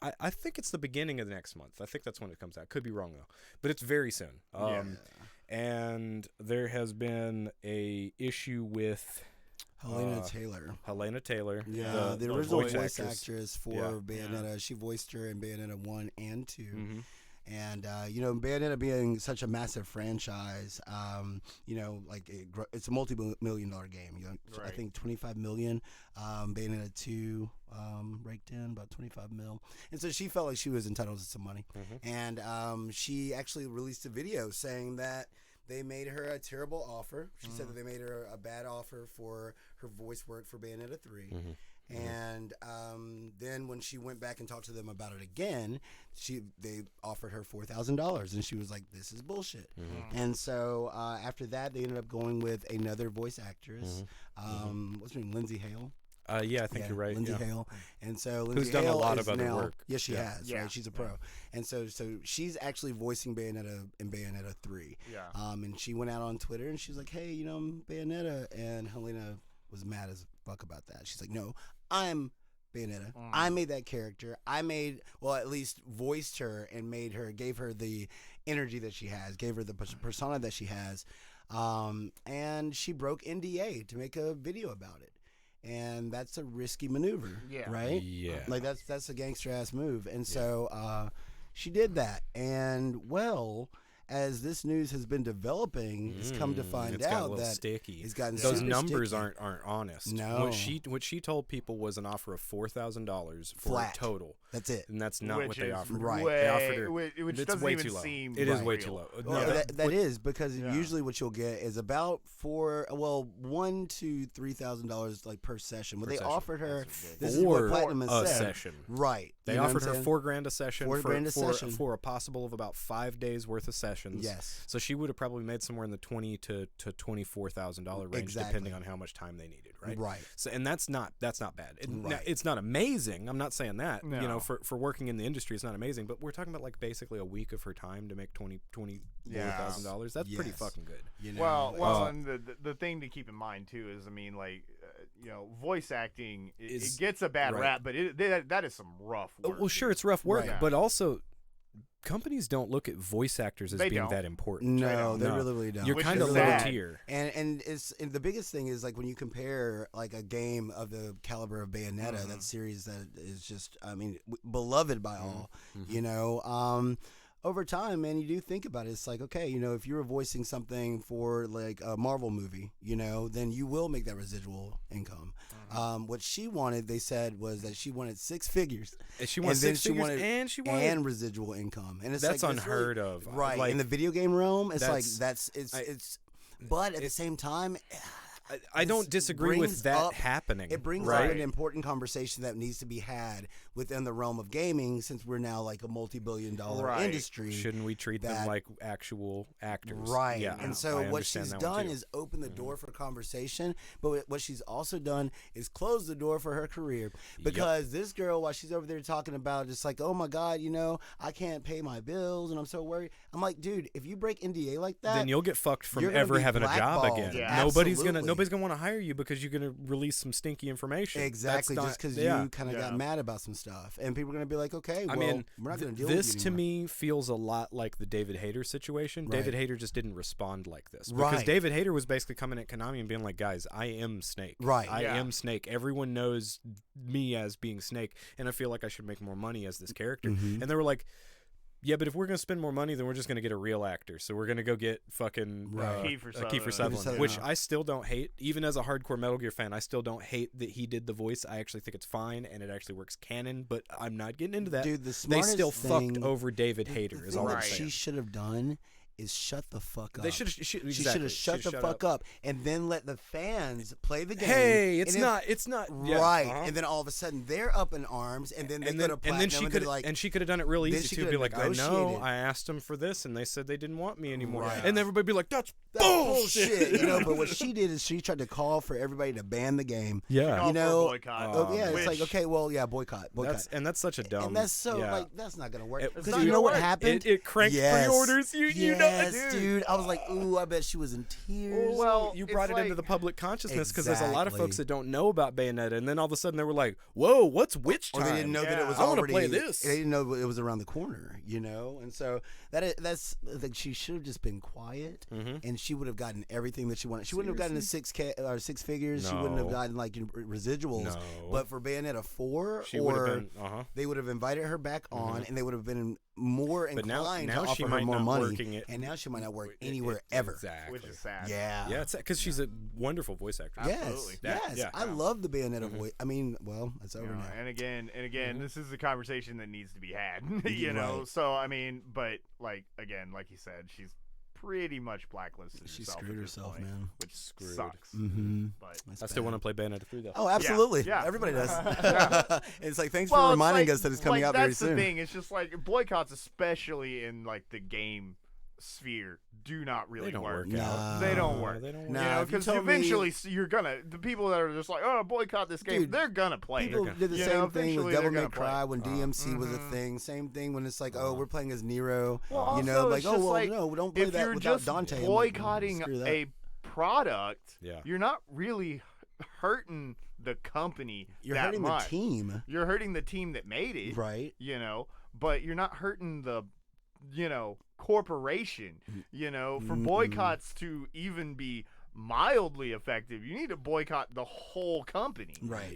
the beginning of the next month. I think that's when it comes out. Could be wrong though, but it's very soon. And there has been a issue with Helena Taylor. Helena Taylor. Yeah, the original voice actress. actress for Yeah. Bayonetta. She voiced her in Bayonetta 1 and 2. Mhm. And, Bayonetta being such a massive franchise, like it's a multi-million-dollar game. I Right. think 25 million. Bayonetta 2 raked in about 25 mil. And so she felt like she was entitled to some money. And she actually released a video saying that they made her a terrible offer. She said that they made her a bad offer for her voice work for Bayonetta 3. And then when she went back and talked to them about it again, they offered her $4,000, and she was like, "This is bullshit." And so after that, they ended up going with another voice actress. What's her name? Lindsay Hale. Yeah, I think you're right. Lindsay yeah. Hale. And so Lindsay Who's done a Hale lot is of other now, work. Yes, she has. Yeah. Right? She's a pro. And so she's actually voicing Bayonetta in Bayonetta 3. Yeah. And she went out on Twitter and she's like, "Hey, I'm Bayonetta," and Helena was mad as fuck about that. She's like, "No, I'm Bayonetta. I made that character. At least voiced her and gave her the energy that she has, gave her the persona that she has." And she broke NDA to make a video about it. And that's a risky maneuver, right? Yeah. Like that's a gangster ass move. And so she did that. And as this news has been developing, it's come to find it's got a out little that sticky. it's gotten Those super numbers sticky. aren't honest. No. What she told people was an offer of $4,000 for Flat. total, That's it. and that's not Which what they is offered. Right. Way, They offered her. which it's doesn't way even too low. seem It is way real. too low. Well, No, that is because Yeah. usually what you'll get is about $1,000 to $3,000 like per session. But Per they session. offered her. That's This is what For Platinum has a said. session. Right. They You know offered what I'm her saying? $4,000 a session $4,000 a session. for a possible of about 5 days worth of sessions. sessions. Yes. So she would have probably made somewhere in the $20,000 to $24,000 range, depending on how much time they needed, right? Right. So, and that's not bad. Now, Right. it's not amazing. I'm not saying that. No. You know, for working in the industry, it's not amazing. But we're talking about like basically a week of her time to make $24,000. That's pretty Yes. fucking good. You know, Well, and the thing to keep in mind too is, I mean, like, voice acting, it gets a bad rap, but that is some rough work. Well, sure, it's rough work, Right. but also companies don't look at voice actors as They being don't. that important. no, they really don't. You're Which kind is of lower sad. tier. And the biggest thing is like when you compare like a game of the caliber of Bayonetta, that series that is just, I mean, beloved by all, you know, over time, man, you do think about it. It's like, okay, you know, if you were voicing something for like a Marvel movie, you know, then you will make that residual income. What she wanted, they said, was that she wanted 6 figures. And she wanted then 6 figures, and she wanted and residual income. And it's that's like, it's unheard of. right? Like, in the video game realm, it's like that's- it's. But at the same time, I don't this disagree brings with that up- happening. it brings right? up an important conversation that needs to be had within the realm of gaming, since we're now like a multi-billion-dollar Right. industry. Shouldn't we treat them that- like actual actors? Right. Yeah, And so I what understand she's that one done too. is open the door for conversation, but what she's also done is close the door for her career, because this girl, while she's over there talking about just like, oh my God, you know, I can't pay my bills and I'm so worried. I'm like, dude, if you break NDA like that, then you'll get fucked you're from gonna ever be having a job blackballed. again. Yeah. Nobody's Absolutely. gonna want to hire you because you're gonna release some stinky information. Exactly, That's just because not- you kind of got mad about some stuff, and people are gonna be like, okay, well, I mean, we're not gonna deal this with you to anymore. me feels a lot like the David Hayter situation. Right. David Hayter just didn't respond like this because Right. David Hayter was basically coming at Konami and being like, "Guys, I am Snake. Right. I Yeah. am Snake. Everyone knows me as being Snake, and I feel like I should make more money as this character." Mhm. And they were like, "Yeah, but if we're gonna spend more money, then we're just gonna get a real actor. So we're gonna go get fucking Right. Kiefer Kiefer Sutherland. Sutherland, which I still don't hate. Even as a hardcore Metal Gear fan, I still don't hate that he did the voice. I actually think it's fine, and it actually works canon. But I'm not getting into that. Dude, the They smartest still thing, fucked over David the Hayter. Is thing all that I'm Right. she saying. should have done is shut the fuck up. They should She should exactly. have shut the fuck up and then let the fans play the game. Hey, it's and not. It's not. Yeah, right. uh-huh. And then all of a sudden they're up in arms, and then they go to platinum, and then she and could they're like, and she could have done it real then easy she too. Be could've like, I know, negotiated. I asked them for this, and they said they didn't want me anymore. Right. And everybody be like, that's that's bullshit. bullshit, you know. But what she did is she tried to call for everybody to ban the game. Yeah. Call You for a know, boycott. Oh yeah, Which- it's like, okay, well, yeah, boycott. That's such a dumb. And that's so yeah. like that's not gonna work It- because not you know gonna what work. happened. It cranked Yes. pre-orders. You know, Yes, dude. I was like, ooh, I bet she was in tears. Well, you it's brought it into like- the public consciousness because there's a lot of Exactly. folks that don't know about Bayonetta, and then all of a sudden they were like, "Whoa, what's Witch or Time?" they didn't know that it was I wanna already. play this. They didn't know it was around the corner, you know. And so that's like she should have just been quiet, and she would have gotten everything that she wanted. She wouldn't have gotten the 6K or 6 figures. She wouldn't have No. gotten like residuals. No. But for Bayonetta 4, She would or have been. they would have invited her back on, and they would have been more But inclined now to she offer her might more not money. working it. And now she might not work anywhere ever. Exactly. Which is sad. Yeah. Yeah, it's because she's a wonderful voice actress. Yes. Absolutely. Yes. Yeah. I love the Bayonetta voice. I mean, well, it's over You know, now. and again, this is a conversation that needs to be had. You know, Right. so I mean, but like you said, she's pretty much blacklisted She herself. screwed at this herself, point, man. which Screwed. sucks. Mm-hmm. But I still want to play Bayonetta 3 though. Oh, absolutely. Yeah. Everybody does. Yeah. It's like, thanks well, for it's reminding like- us that it's coming like, out very that's soon. the thing. It's just like boycotts, especially in like the game sphere, do not really They don't work Nah. out. They don't work. They don't work. Nah. You know, if you because told me- eventually you're gonna the people that are just like, oh, boycott this game, Dude, they're gonna play. People it. did the You same know, thing eventually with they're Devil May gonna play. Cry when DMC was a thing. Same thing when it's like, oh, we're playing as Nero. Well, you know, also, like, it's oh, just well, like, no, we don't play if that you're without just Dante. I'm like, boycotting screw that. a product, Yeah. you're not really hurting the company You're that hurting much. the team, You're hurting the team that made it, right? you know, but you're not hurting the, corporation, for boycotts to even be mildly effective, you need to boycott the whole company, Right.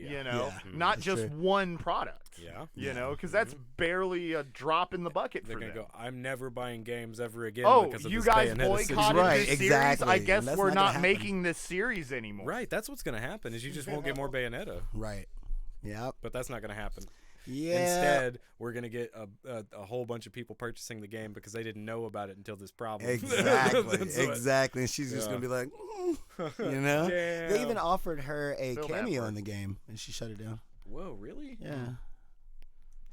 not That's just true. one product. Yeah. Because that's barely a drop in the bucket They're for gonna them. go, I'm never buying games ever again Oh, because of you this guys Bayonetta boycotted situation. Right, this series. exactly. I guess And that's we're not gonna not happen. making this series anymore. Right, that's what's gonna happen is you just won't get more Bayonetta, Right. Yep. but that's not gonna happen. Yeah. Instead, we're gonna get a whole bunch of people purchasing the game because they didn't know about it until this problem. Exactly. That's what- Exactly. And she's just Yeah. gonna be like, you know. They even Damn. offered her a Feel bad cameo for in her. the game, and she shut it down. Whoa, really? Yeah.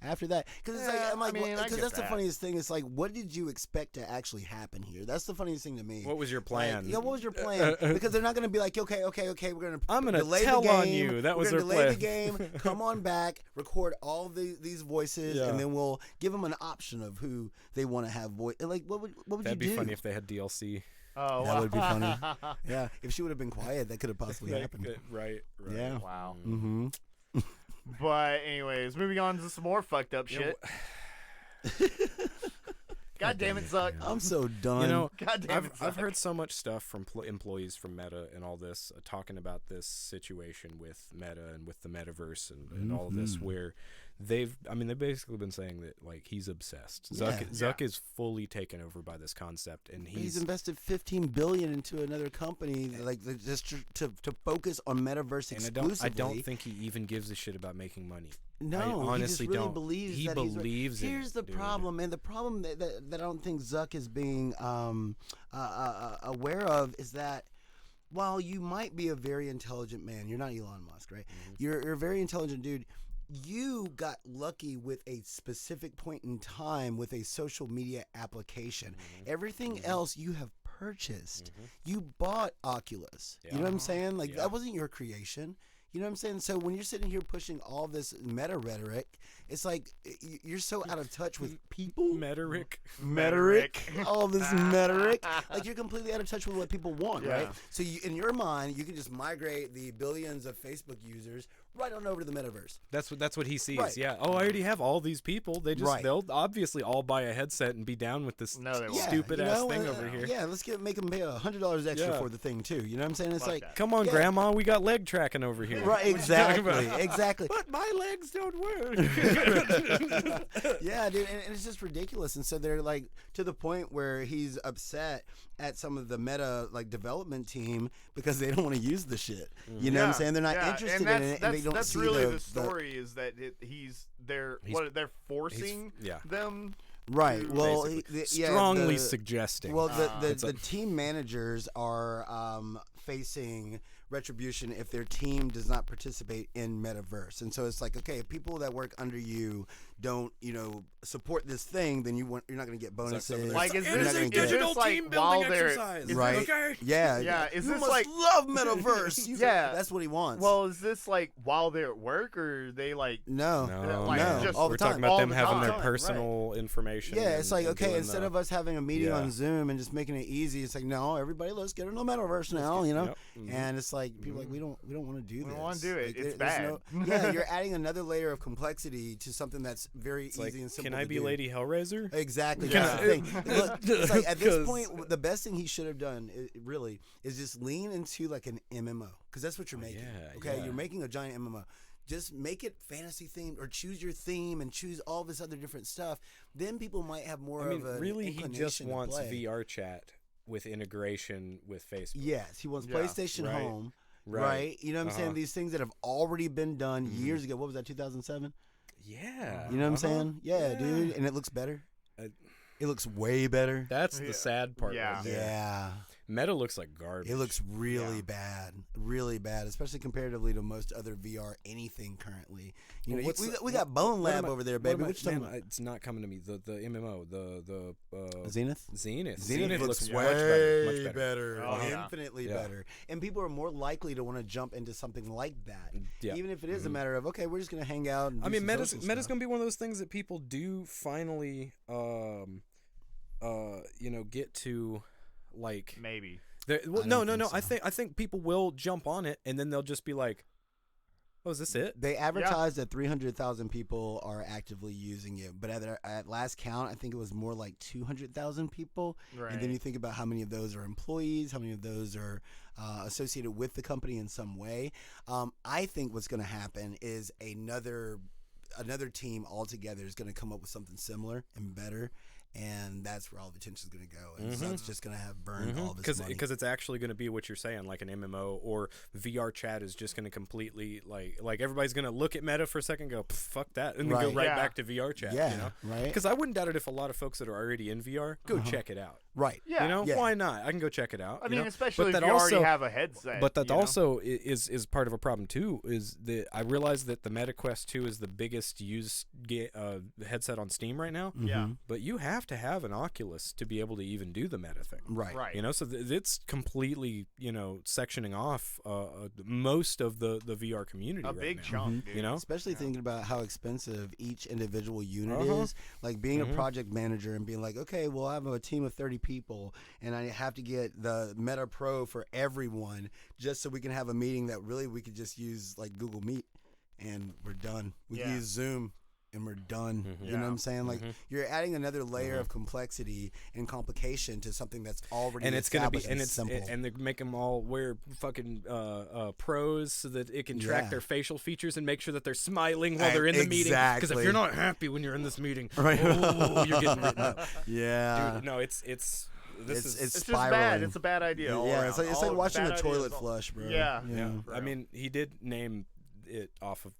after that. Because it's like, Yeah, I'm like, I mean, I because get that's the that. funniest thing. It's like, what did you expect to actually happen here? That's the funniest thing to me. What was your plan? Like, yeah, what was your plan? Because they're not going to be like, okay, we're going to I'm gonna delay tell the game. on you. That was we're their gonna delay plan. the game. Come on back, record all these voices, Yeah. and then we'll give them an option of who they want to have voice. Like, what would That'd you be do? funny if they had DLC. Oh, That wow. would be funny. Yeah, if she would have been quiet, that could have possibly Like, happened. right. Yeah. Wow. Mm-hmm. But anyways, moving on to some more fucked up shit. God damn it, Zuck. I'm so done. You know, God damn it, I've Zuck. heard so much stuff from employees from Meta and all this talking about this situation with Meta and with the metaverse and all of this, where they've basically been saying that like he's obsessed. Zuck is fully taken over by this concept, and he's invested $15 billion into another company, like just to focus on metaverse and exclusively. I don't think he even gives a shit about making money. No, I honestly he just really don't. believes He that believes in it, Here's the dude. problem, and the problem that I don't think Zuck is being aware of is that while you might be a very intelligent man, you're not Elon Musk, right? You're a very intelligent dude. You got lucky with a specific point in time with a social media application. Everything else you have purchased. You bought Oculus. You know what I'm saying? Like that wasn't your creation. You know what I'm saying? So when you're sitting here pushing all this meta rhetoric, it's like you're so out of touch with people. Meteric. All this rhetoric. Like you're completely out of touch with what people want, Yeah. right? So you, in your mind, you can just migrate the billions of Facebook users right on over to the metaverse. That's what he sees. Right. Yeah. Oh, I already have all these people. Right. They'll obviously all buy a headset and be down with this No, they won't. stupid ass thing over here. Yeah, let's make them pay $100 extra Yeah. for the thing too. You know what I'm saying? It's Fuck like, that. Come on, Yeah. Grandma, we got leg tracking over here. right? Exactly. But my legs don't work. Yeah, dude, and it's just ridiculous. And so they're like to the point where he's upset at some of the Meta like development team because they don't want to use the shit. You know what I'm saying? They're not interested in it, and they don't that's see really the story is that they're forcing yeah. them. right. Well, Basically. yeah, Strongly suggesting. Well, It's the team managers are facing retribution if their team does not participate in metaverse, and so it's like, okay, if people that work under you don't, support this thing, then you're not going to get bonuses. Like, is You're not this gonna is get- this like while they're exercise. right? Okay. Yeah, Yeah, is you this must like- love metaverse? Yeah. That's what he wants. Well, is this like while they're at work, or are they like? no, like, no, just- all the We're time. talking about All them the having their time, personal information. Yeah, it's like, and okay, doing instead the- of us having a meeting Yeah. on Zoom and just making it easy, it's like, no, everybody, let's get in the metaverse now, Yep. And it's like people are like, we don't want to do this. don't wanna do it. Like, It's there's bad. yeah, you're adding another layer of complexity to something that's very It's easy like, and simple. can I to be do. Lady Hellraiser? Exactly. Yeah. That's the thing. Look, it's like at this 'Cause- point, the best thing he should have done, really, is just lean into like an MMO, because that's what you're making. yeah, Okay, yeah. you're making a giant MMO. Just make it fantasy themed, or choose your theme and choose all this other different stuff. Then people might have more I mean, of a really, he just inclination to wants play. VR chat with integration with Facebook. Yes, he wants Yeah, PlayStation right, Home, right. right? You know what I'm saying? Uh-huh. These things that have already been done years ago. What was that, 2007? Yeah. You know what I'm Uh-huh. saying? Yeah, dude. And it looks better. Uh, It looks way better. That's Yeah. the sad part. Yeah. Right there. Yeah. Meta looks like garbage. It looks really Yeah. really bad, especially comparatively to most other VR anything currently. You Well, know, what's we the- got Bone what Lab am I- over there, what baby. am I- What you talking man, about? It's not coming to me. The MMO, the Zenith. Zenith. Zenith looks much better. Much better. better, Oh, yeah. infinitely Yeah. better, and people are more likely to want to jump into something like that, Yeah. even if it is a matter of, okay, we're just gonna hang out. And I do mean, some Meta's social Meta's stuff. gonna be one of those things that people do finally, get to, like. Maybe. Well, I no. don't think so. I think people will jump on it, and then they'll just be like, "Oh, is this it?" They advertised that 300,000 people are actively using it, but at last count, I think it was more like 200,000 people. Right. And then you think about how many of those are employees, how many of those are associated with the company in some way. I think what's going to happen is another team altogether is going to come up with something similar and better. And that's where all the attention is going to go. And so it's just going to have burned all this money. Because it's actually going to be what you're saying, like an MMO, or VR chat is just going to completely like everybody's going to look at Meta for a second, and go fuck that, and then go Right. right Yeah. back to VR chat. Yeah, you know? right. Because I wouldn't doubt it if a lot of folks that are already in VR go check it out. Right. Yeah. You know, Yeah. why not? I can go check it out. I you mean, know? especially But if that you also, already have a headset. But that you know? also is part of a problem too. Is that I realize that the Meta Quest 2 is the biggest used headset on Steam right now. Yeah. Mhm. But you have to have an Oculus to be able to even do the Meta thing. Right. Right. You know, so it's completely, sectioning off most of the VR community A right big now. chunk, dude. You know, Especially thinking about how expensive each individual unit Uh-huh. is. Like being Mhm. a project manager and being like, okay, well, I have a team of 30 people and I have to get the Meta Pro for everyone just so we can have a meeting that really we could just use like Google Meet and we're done. We can Yeah. use Zoom and we're done. Mhm. You know what I'm Yeah. saying? Like you're adding another layer of complexity and complication to something that's already and it's gonna be established and it's simple. and they make them all wear fucking pros so that it can track Yeah. their facial features and make sure that they're smiling while they're in the meeting. Because if Exactly. you're not happy when you're in this meeting, Right. oh, you're getting written up. yeah. Dude, no, this It's is It's just spiraling. bad. It's a bad idea. all Yeah, it's around. like All watching bad a ideas toilet all- flush, bro. Yeah. yeah. For I real. mean, he did name it off of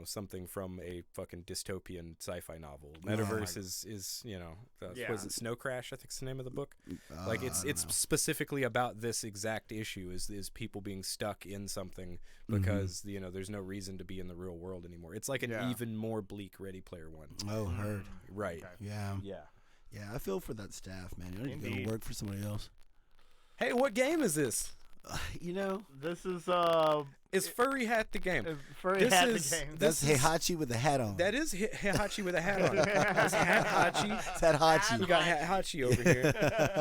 something from a fucking dystopian sci-fi novel. Metaverse is Yeah. was it Snow Crash? I think it's the name of the book. Like it's specifically about this exact issue is people being stuck in something because there's no reason to be in the real world anymore. It's like an Yeah. even more bleak Ready Player One. Oh, heard. Right. Okay. Yeah. Yeah. Yeah, I feel for that staff, man. You need to go Indeed. to work for somebody else. Hey, what game is this? You know, This is Is Furry Hat the game? Furry This Hat is- the game. that's This is- Heihachi with a hat on. That is Heihachi with a hat on. That's Hachi. It's Heihachi. You got Hachi over here,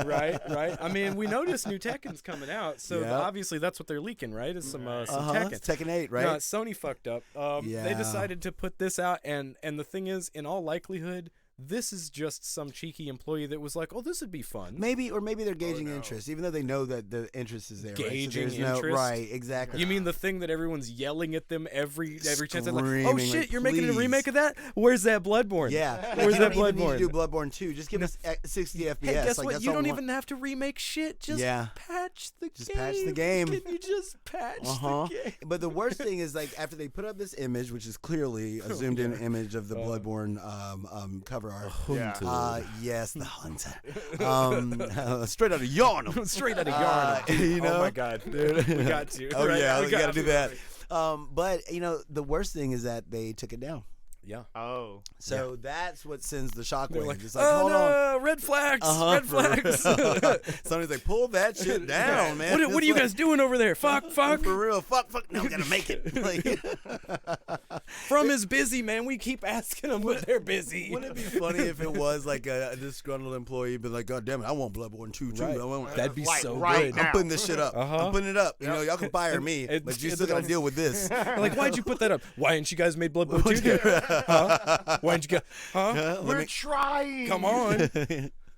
right? I mean, we noticed new Tekken's coming out, so Yeah. obviously that's what they're leaking, right? Is some Tekken. It's Tekken 8, right? No, Sony fucked up. They Yeah. decided to put this out, and the thing is, in all likelihood, this is just some cheeky employee that was like, "Oh, this would be fun." Maybe they're gauging no. interest, even though they know that the interest is there. Gauging right? So there's interest? right? Exactly. You mean the thing that everyone's yelling at them every chance? They're like, "Oh Screaming, shit, like, you're making a please." remake of that? Where's that Bloodborne? Yeah. Where's you that don't even need Bloodborne? to do Bloodborne 2. Just give us 60 FPS. Hey, guess like, what? that's You all don't we want. even have to remake shit. Just Yeah. patch the Just game. patch the game. Can you just patch Uh-huh. the game? But the worst thing is, like, after they put up this image, which is clearly a zoomed-in image of the Bloodborne cover art. Yeah. Yes, the hunter. Straight out of Yarnum. Straight out of Yarn. You know? Oh my god, dude. We got to. Oh right? yeah, We we got to do that. right? But the worst thing is that they took it down. Yeah. Oh. So that's what sends the They're shockwave. like, It's like, oh hold on. no, red flags, red flags. Somebody's like, pull that shit down, man. What It's are you like, guys doing over there? Fuck. For real, fuck. Now we gotta make it. Like, From is busy, man. We keep asking them, but they're busy. wouldn't it be funny if it was like a disgruntled employee, but like, God damn it, I want Bloodborne 2 too. Right. I want, That'd be Like, so right good. now. I'm putting this shit up. Uh-huh. I'm putting it up. You know, y'all can fire me, and- but you and- still gotta deal with this. Like, why'd you put that up? Why ain't you guys made Bloodborne 2 yet? Huh? Why'd you go? Huh? We're trying. Come on.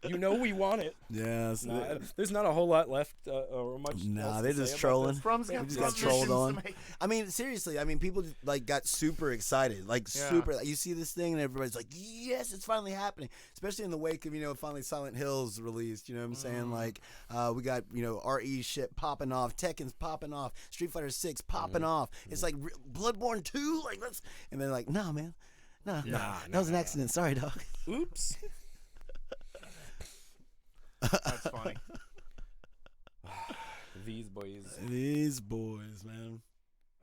You know we want it. Yeah. Nah, there's not a whole lot left or much. else Nah, to they're say just about trolling. this. From's We got just got some trolled missions on. to make. I mean, seriously. I mean, people like got super excited, like Yeah. super. You see this thing, and everybody's like, "Yes, it's finally happening!" Especially in the wake of finally Silent Hill's released. You know what I'm saying? Like, we got RE shit popping off, Tekken's popping off, Street Fighter 6 popping off. It's like Bloodborne 2. Like, let's. And they're like, "Nah, man, nah, that was an accident. Sorry, dog." Oops. That's funny. These boys. These boys, man.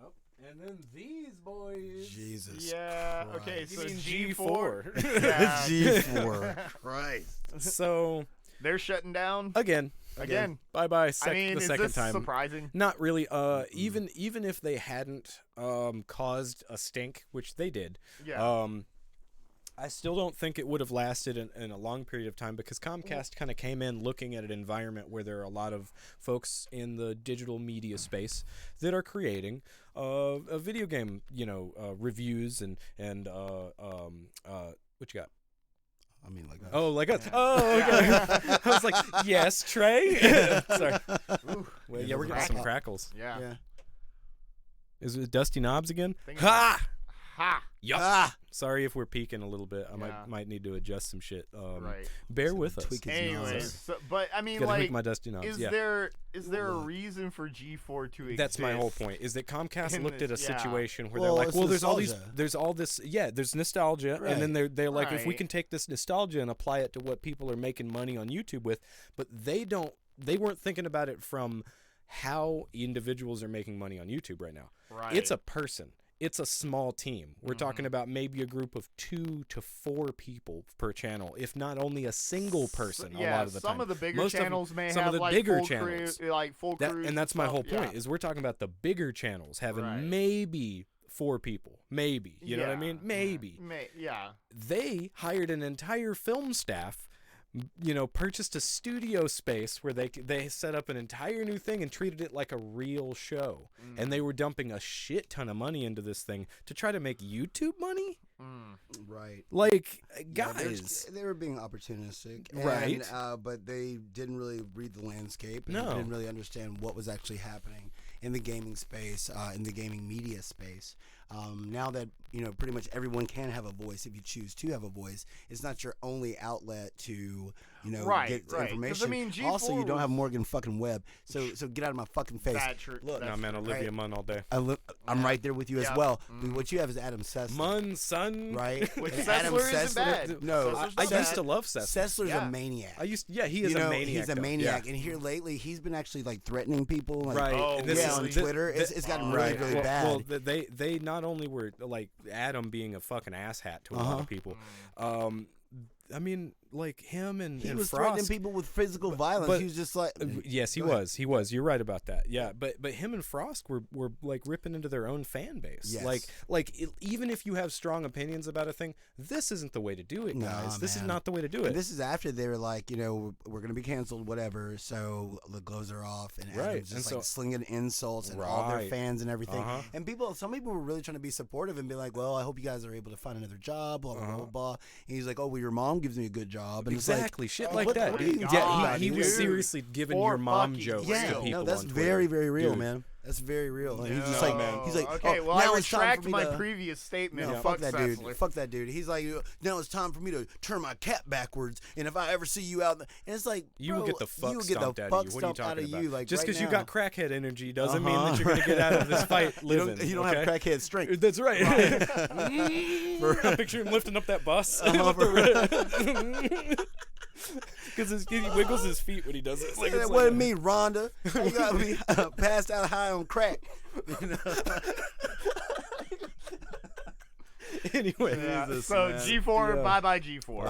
Oh, and then these boys. Jesus. Yeah. Christ. Okay. So mean G4. G4. Yeah. G4. Christ. So They're shutting down again. again. Bye. I mean, the is second this time. surprising? Not really. Even if they hadn't caused a stink, which they did. Yeah. I still don't think it would have lasted in a long period of time because Comcast kind of came in looking at an environment where there are a lot of folks in the digital media space that are creating a video game, reviews and what you got? I mean, like that. Oh, like a okay. I was like, yes, Trey. Sorry. Well, yeah, we're getting some crackles. Yeah. Yeah. Is it Dusty Knobs again? Think Ha! Ha! Yup. Ah! Sorry if we're peaking a little bit. I Yeah. might need to adjust some shit. Right. Bear with us. tweak his Anyways, nose. so, but I mean, Gotta like, tweak my dusty knobs. is Yeah. there a Look. reason for G4 to exist? That's my whole point. Is that Comcast in looked at a this- yeah. situation where Well, they're like, it's well, there's nostalgia. all this, yeah, there's nostalgia, Right. and then they're like, if we Right. can take this nostalgia and apply it to what people are making money on YouTube with, but they weren't thinking about it from how individuals are making money on YouTube right now. Right. It's a person. It's a small team. We're Mm-hmm. talking about maybe a group of 2 to 4 people per channel, if not only a single person. Yeah, a lot of the some time. of the bigger Most of them- channels may some have of the like bigger full channels. crew, like full crews. And that's my stuff. whole point. Yeah. Is we're talking about the bigger channels having Right. maybe 4 people, maybe. You know what I Yeah. mean? Maybe. Yeah. They hired an entire film staff. Purchased a studio space where they set up an entire new thing and treated it like a real show. And they were dumping a shit ton of money into this thing to try to make YouTube money. Right. Like, Yeah, guys, they were being opportunistic, Right. But they didn't really read the landscape. And No. they didn't really understand what was actually happening in the gaming space, in the gaming media space. Now that pretty much everyone can have a voice if you choose to have a voice. It's not your only outlet to Right, get right. 'Cause, information. I mean, also, you G4 don't have was- Morgan fucking Webb, so get out of my fucking face. Look, nah, man, Olivia right. Munn all day. I'm right there with you as Yeah. well. Dude, what you have is Adam Sessler. Munn, son. Right? Which And Sessler isn't bad. No, Sessler's I not used bad. to love Seth. Sessler's Yeah. a maniac. He is a maniac. He's a though. maniac, Yeah. and here lately he's been actually like threatening people. Like, Right. Oh, and this yeah, is on the- Twitter, the- it's gotten right. really well, bad. Well, they not only were like Adam being a fucking asshat to a lot of people. I mean, like him and he and was Frost. threatening people with physical violence. but- He was just like, Yes, he Go ahead. was. He was. You're right about that. Yeah, but him and Frost were like ripping into their own fan base. Yes. Even if you have strong opinions about a thing, this isn't the way to do it, Nah, guys. This is man. not the way to do it. And this is after they were like, we're gonna be canceled, whatever. So the gloves are off, and Right, Adam's just and like so- slinging insults and all their Right. fans and everything. Uh-huh. And some people were really trying to be supportive and be like, well, I hope you guys are able to find another job, blah blah blah, Uh-huh. blah. And he's like, oh, well, your mom gives me a good job, and Exactly, it's shit like, like what- that. what are you Yeah, talking about, he was dude? seriously giving Or your mom fucking jokes Yeah, to people no, that's on very, Twitter. very real, Dude. man. That's very real. And he's No. just like, he's like, okay, oh, well, now I it's time retract for me my to. previous statement. No, Fuck fuck that Sessler. dude. Fuck that dude. He's like, now it's time for me to turn my cap backwards, and if I ever see you out, and it's like, You bro, will get the fuck you will get stomped the out fuck of you. What are you stomped out talking of about? you, like Just right because you now. got crackhead energy doesn't mean Uh-huh. that you're gonna get out of this fight You living. don't okay? have crackhead strength. That's right. I picture him lifting up that bus. Because he wiggles his feet when he does it. It's like, That it's wasn't like, me, Rhonda. You got me passed out high on crack. Anyway, Yeah, Jesus, so man. G4, Yeah. bye bye G4.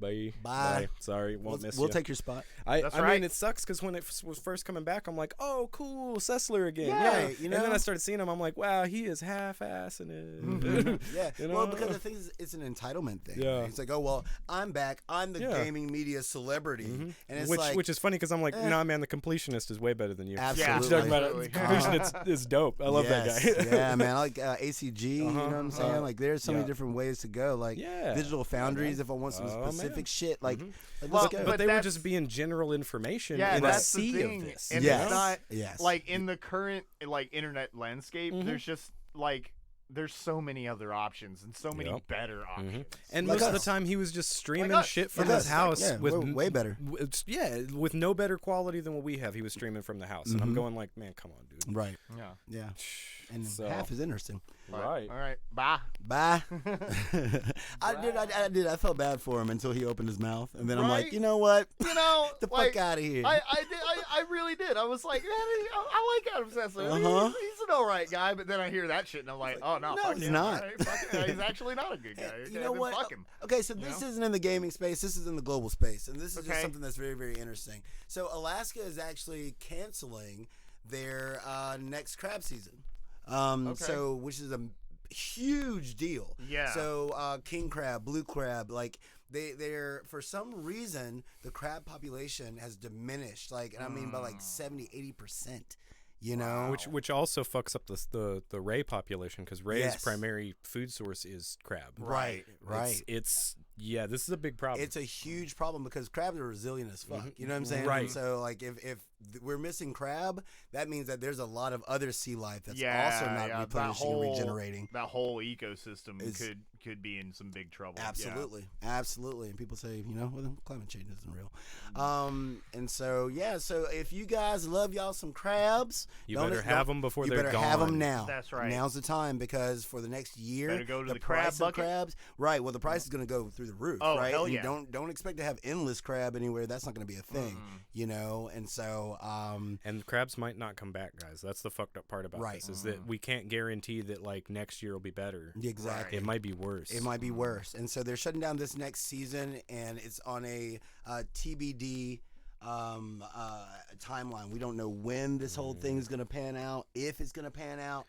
Bye. Bye. Sorry, won't miss We'll you. take your spot. That's I right. mean, it sucks because when it was first coming back, I'm like, oh, cool, Sessler again. Yeah, Yeah. you And then know? I started seeing him. I'm like, wow, he is half-assing it. Yeah. You Well, know? because the thing is, it's an entitlement thing. Yeah. Right? It's like, oh well, I'm back. I'm the Yeah. gaming media celebrity, and it's which is funny because I'm like, eh. nah, man, the completionist is way better than you. Absolutely. What you talking about? Absolutely. Completionist is dope. I love that Yes. guy. Yeah, man. I like ACG. You know what I'm saying? Like, there's so many Yeah. different ways to go. Like, Yeah. digital foundries. If I want some Oh, specific man. shit, like, Well, let's go. But they were that's- just being general information Yeah, in a that's the sea thing. of this. And you Yes. it's know? not Yes. like in the current internet landscape. Mhm. There's just like there's so many other options and so many Yep. better options. And Like most of the us. time, he was just streaming Like us. shit from Like his us. house Yeah, with we're way better. with no better quality than what we have. He was streaming from the house, and I'm going like, man, come on, dude. Right. Yeah. Yeah. And So- half is interesting. Right. All right. Bye. Bye. I did. I felt bad for him until he opened his mouth, and then I'm like, Right? you know what? You know, The like, fuck out of here. I did. I really did. I was like, man, I like Adam Sessler. Uh-huh. He's an alright guy. But then I hear that shit, and I'm like, oh no, No, fuck he's him. not. All right, fuck him. He's actually not a good guy. You Okay, know then what? Fuck him. Okay, so this know? isn't in the gaming space. This is in the global space, and this is just Okay. something that's very, very interesting. So Alaska is actually canceling their next crab season. So which is a huge deal. Yeah. So king crab, blue crab, like they're for some reason the crab population has diminished. Like, and I mean by like 70-80%. You know, Which also fucks up the ray population because ray's Yes. primary food source is crab. right. It's Yeah, this is a big problem. It's a huge problem because crabs are resilient as fuck. You know what I'm saying? Right. And so, like, if we're missing crab, that means that there's a lot of other sea life that's Yeah, also not yeah, replenishing and regenerating. That whole ecosystem Is- could be in some big trouble. Yeah. Absolutely. And people say, well, climate change isn't real. And so, so if you guys love y'all some crabs, You better have them before they're you better gone. have them now. That's right. Now's the time because for the next year, Better go to the price crab of bucket. crabs, right? Well, the price is going to go through the roof, Oh, right? hell And yeah. don't expect to have endless crab anywhere. That's not going to be a thing, And so, And crabs might not come back, guys. That's the fucked up part about Right. this is that we can't guarantee that like next year will be better. exactly. It might be worse. It might be worse. And so they're shutting down this next season, and it's on a TBD timeline. We don't know when this whole thing is going to pan out, if it's going to pan out.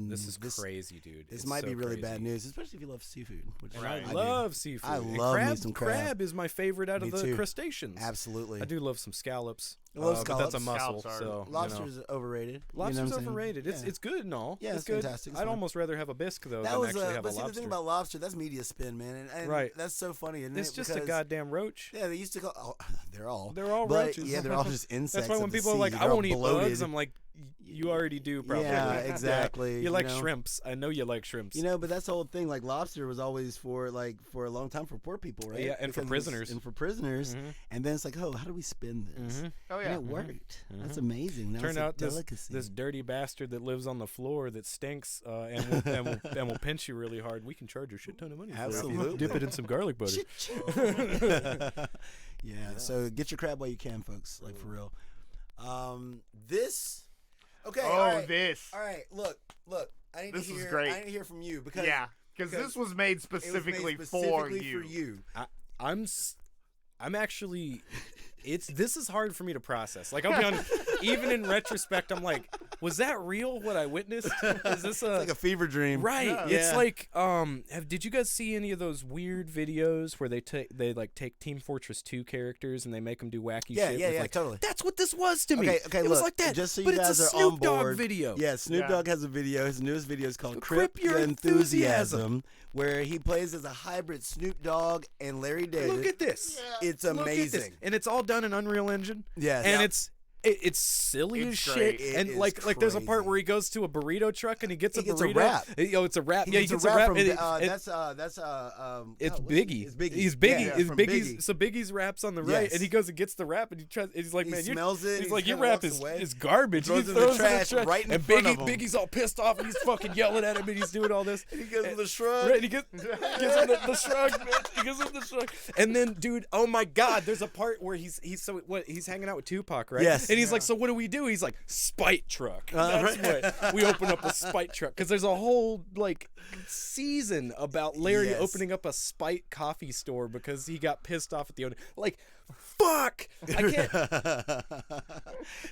This is crazy, dude. This It's might so be really crazy. bad news, especially if you love seafood. Which And Right. I do. love seafood. I And love me crab, some crab. is my favorite out Me of the too. crustaceans. Absolutely. I do love some scallops. I love But scallops. that's a mussel. Scallops are- So Lobster's overrated. You know lobster's what I'm saying? overrated. Yeah. It's good and all. Yeah, it's it's good. fantastic. It's I'd fine. almost rather have a bisque though That than was actually have a but see, the lobster. thing about lobster, that's media spin, man, and Right. that's so funny. Isn't It's it? just a Because- goddamn roach. Yeah, they used to call. Oh, they're all But, roaches. Yeah, they're all just insects. That's why when of the people are like, sea. "I They're all won't eat bloated. bugs," I'm like, "You already do, probably." Yeah, exactly. You like know? shrimps. I know you like shrimps. But that's the whole thing. Like lobster was always for a long time for poor people, right? Yeah, and for Because it's- prisoners. And for prisoners. Mhm. And then it's like, how do we spin this? Oh And yeah. it worked. That's amazing. Now Turned it's a out this delicacy. dirty bastard that lives on the floor that stinks and will pinch you really hard. We can charge you a shit ton of money. for it if you Absolutely. dip it in some garlic butter. yeah. So get your crab while you can, folks. Like for real. This. Okay. Oh, all right. this. All right. Look. I need This to is hear. great. I need to hear from you because Yeah, because this was made it was made specifically, specifically for you. I'm actually. This is hard for me to process. Like I'll be honest, even in retrospect, I'm like, was that real? What I witnessed? Is this it's like a fever dream. Right. Yeah. It's Yeah. like did you guys see any of those weird videos where they take Team Fortress 2 characters and they make them do wacky Yeah, shit? yeah, with, yeah, like, totally. That's what this was to me. Okay, it was look, like that. just so you but guys it's a are on Snoop Dogg board. video. Yeah, Snoop Yeah. Dogg has a video. His newest video is called Crip Crip Your Your Enthusiasm, Enthusiasm, where he plays as a hybrid Snoop Dogg and Larry David. Look at this. It's Look at this. amazing. And it's all done in Unreal Engine. Yes. And Yep. it's silly It's as great. shit. It And is like there's a part crazy. where he goes to a burrito truck and he gets He a gets a burrito. wrap. It's a wrap. He Yeah, gets he gets a a rap wrap. from and it's It's what's Biggie. It's Biggie. He's Biggie. Yeah, It's from Biggie's. So Biggie's raps on the right, Yes. and he goes and gets the rap, and he's like, He man, smells it, He's he like, your kinda rap walks away. is garbage. Throws He it in the throws trash right in and front of him. Biggie's all pissed off, and he's fucking yelling at him, and he's doing all this. He gives him the shrug. Right, and he gives him the shrug, man. He gives him the shrug. And then, dude, oh my God, there's a part where he's hanging out with Tupac, right? Yes. And he's like, so what do we do? He's like, spite truck. That's what we open up a spite truck because there's a whole like season about Larry Yes. opening up a spite coffee store because he got pissed off at the owner. Like, fuck, I can't.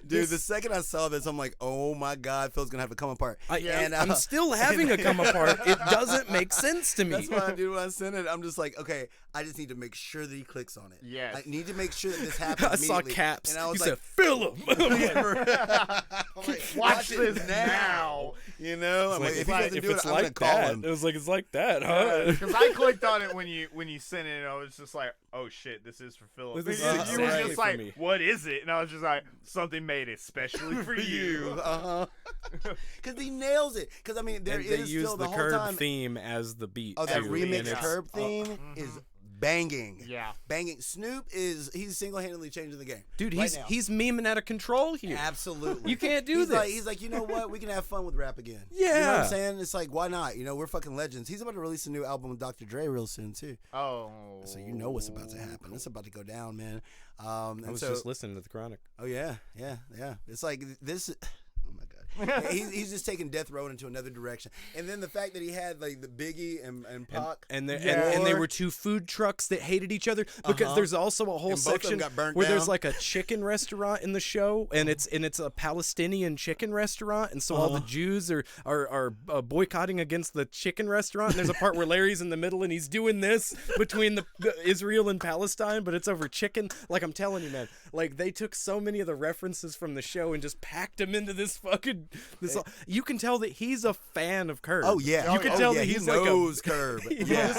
Dude, the second I saw this, I'm like, oh my God, Phil's gonna have to come apart. And, I'm still having a come apart. It doesn't make sense to me. That's why I do when I send it. I'm just like, okay, I just need to make sure that he clicks on it. Yes. I need to make sure that this happens. I saw immediately. caps. And I was he like, said, "Fill him." I'm like, Watch it this now. You know, I'm like, if he doesn't if do it, it's I'm gonna like call that, him. it was like it's like that, huh? Because I clicked on it when you sent it, and I was just like, "Oh shit, this is for Philip." This is you exactly were just for like, me. "What is it?" And I was just like, "Something made especially for you." Because he nails it. Because I mean, there And is they use still the the whole curb time. theme as the beat. Oh, that too, remix and it's- curb theme is banging. Yeah. Banging. Snoop he's single-handedly changing the game. Dude, right now. he's memeing out of control here. Absolutely. You can't do he's this. He's like, you know what? We can have fun with rap again. You know what Yeah. I'm saying? It's like, why not? You know, we're fucking legends. He's about to release a new album with Dr. Dre real soon, too. Oh. So you know what's about to happen. It's about to go down, man. I And was so, just listening to the Chronic. oh, yeah. It's like this. Oh, my God. He's just taking Death Row into another direction. And then the fact that he had, like, the Biggie and Pac. And they were two food trucks that hated each other because there's also a whole And both of them section got burnt where there's down. like a chicken restaurant in the show, and it's a Palestinian chicken restaurant, and so all the Jews are boycotting against the chicken restaurant. And there's a part where Larry's in the middle and he's doing this between the Israel and Palestine, but it's over chicken. Like I'm telling you, man, like they took so many of the references from the show and just packed them into this fucking You can tell that he's a fan of Curb. Oh yeah, You can tell that he he's like knows Curb. Yeah,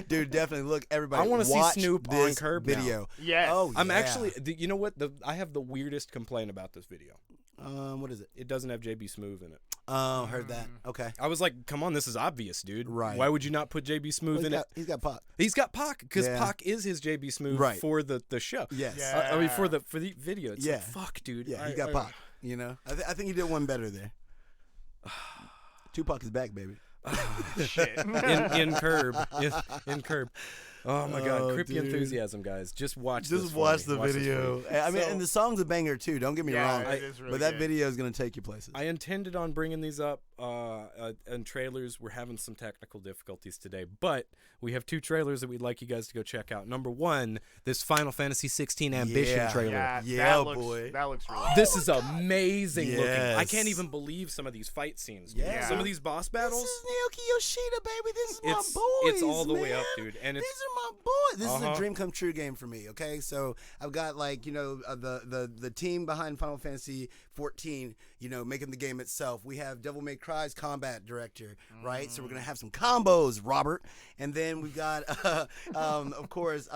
Dude, definitely look. Everybody, I want to see watch Snoop on this Curb video. Yes. Oh, I'm yeah. actually. You know what? I have the weirdest complaint about this video. What is it? It doesn't have JB Smooth in it. Oh, heard that. Okay. I was like, come on, this is obvious, dude. Right. Why would you not put JB Smooth in it? He's got Pac. He's got Pac because Yeah. Pac is his JB Smooth Right. for the show. Yes. Yeah. I mean for the video. It's Yeah. like, fuck, dude. Yeah, he got Pac. You know, I think he did one better there. Tupac is back, baby. Shit. in Curb. In Curb. Oh my God, Oh, creepy dude. enthusiasm, guys. Just watch. Just this for watch me. the Watch this video. for me. I mean, So- and the song's a banger too. Don't get me Yeah, wrong. it is really but that good. video is gonna take you places. I intended on bringing these up and trailers. We're having some technical difficulties today, but we have 2 trailers that we'd like you guys to go check out. Number 1, this Final Fantasy 16 Ambition Yeah. trailer. Yeah, Yeah, that looks, boy. That looks really This is amazing looking. I Yes. can't even believe some of these fight scenes. Dude. Yeah. Some of these boss This battles. is Naoki Yoshida, baby. This is my It's boys. all the way man. up, dude. And These it's are my boys. This is Uh-huh. a dream come true game for me. Okay, so I've got like the team behind Final Fantasy 14. Making the game itself. We have Devil May Cry's combat director, right? So we're gonna have some combos, Robert. And then we've got, of course,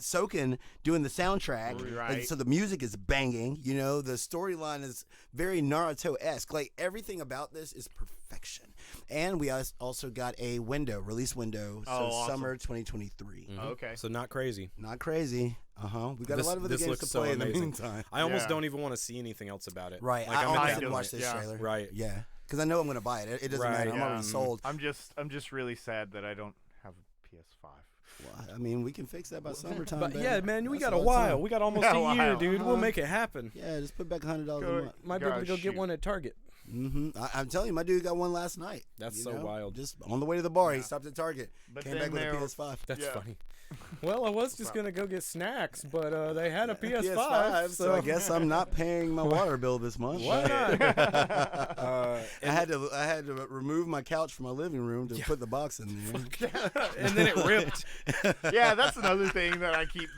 Soken doing the soundtrack. Right. And so the music is banging. The storyline is very Naruto-esque. Like everything about this is perfection. And we also got a release window. So awesome. summer 2023. Okay. so not crazy. Not crazy. We've got This- a lot of other this games looks to so play in the amazing. meantime. I almost Yeah. don't even want to see anything else about it. Right. Like, I I'm almost in didn't it. watch this Yeah. trailer. Right. Yeah. Because I know I'm going to buy it. It doesn't Right, matter. I'm yeah. already sold. I'm just really sad that I don't have a PS5. Well, I mean, we can fix that by summertime. But baby. yeah, man, we That's got a all it's while. on. We got almost Yeah, a a year, while. dude. We'll make it happen. Yeah, just put back $100 a Go- month. Might be able to go Gosh, get shoot. one at Target. I'm telling you, my dude got one last night. That's you so know? wild. Just on the way to the bar, he Yeah. stopped at Target. But Came then back with a there- PS5. That's Yeah. funny. Well, I was just gonna go get snacks, but they had a PS5, so I guess I'm not paying my water bill this month. Why not? I had to remove my couch from my living room to put the box in there. And then it ripped. Yeah, that's another thing that I keep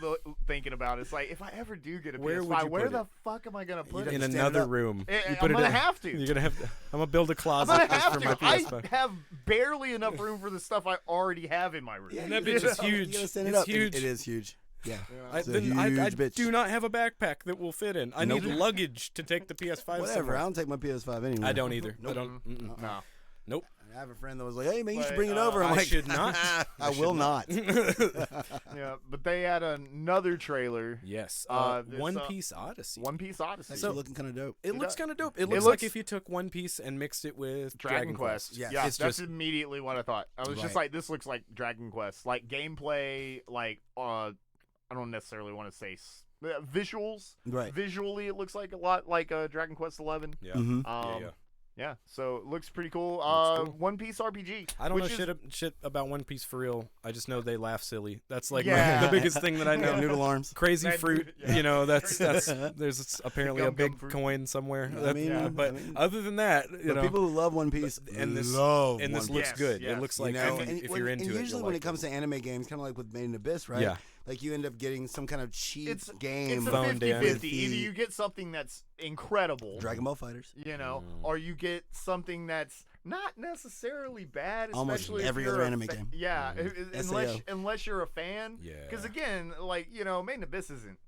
thinking about. It's like if I ever do get a Where would PS5, you where put the it? fuck am I gonna put You'd it? In have to stand another up. room. I'm You put it gonna in- have to. You're gonna have to. I'm gonna build a I'm closet gonna just have for to. my I PS5. have barely enough room for the stuff I already have in my room. And that you bitch is gotta- huge. You gotta stand it It's up. huge. It is huge. Yeah. I, It's a then I huge bitch. do not have a backpack that will fit in. I need Nope. luggage to take the PS5 Whatever. somewhere. I don't take my PS5 anyway. I don't either. Nope. I don't. Mm-mm. No. Nope. I have a friend that was like, "Hey man, you should But, bring it over." I'm I like, should not. I will not. Yeah, but they had another trailer. Yes. This, One Piece Odyssey. One Piece Odyssey. Actually looking kind of dope. It looks does. kind of dope. It It looks looks- like if you took One Piece and mixed it with Dragon Quest. Yes. Yeah, It's that's just- immediately what I thought. I was just Right. like, this looks like Dragon Quest. Like gameplay, like I don't necessarily want to say visuals. Right. Visually, it looks like a lot like Dragon Quest 11. Yeah. Mhm. Yeah. Yeah, so it looks pretty cool. Looks cool. One Piece RPG. I don't know which is- shit about One Piece for real. I just know they laugh silly. That's like Yeah. the biggest thing that I Yeah, know. noodle arms. Crazy That- fruit, yeah. you know. That's there's apparently a Gum big fruit. coin somewhere. I That- mean, but I mean- other than that, you But know, people who love One Piece and this love and this One looks Yes, good. yes. It looks You like know, if you're into and it, usually you'll when like it comes to anime games, kind of like with Made in Abyss, right? Yeah. Like you end up getting some kind of cheap It's game. It's a Phoned in. 50-50. with the Either you get something that's incredible, Dragon Ball Fighters. you know, or you get something that's not necessarily bad. Almost Especially every if you're other a anime game. Yeah, SAO. unless you're a fan. Yeah. Because again, like Made in Abyss isn't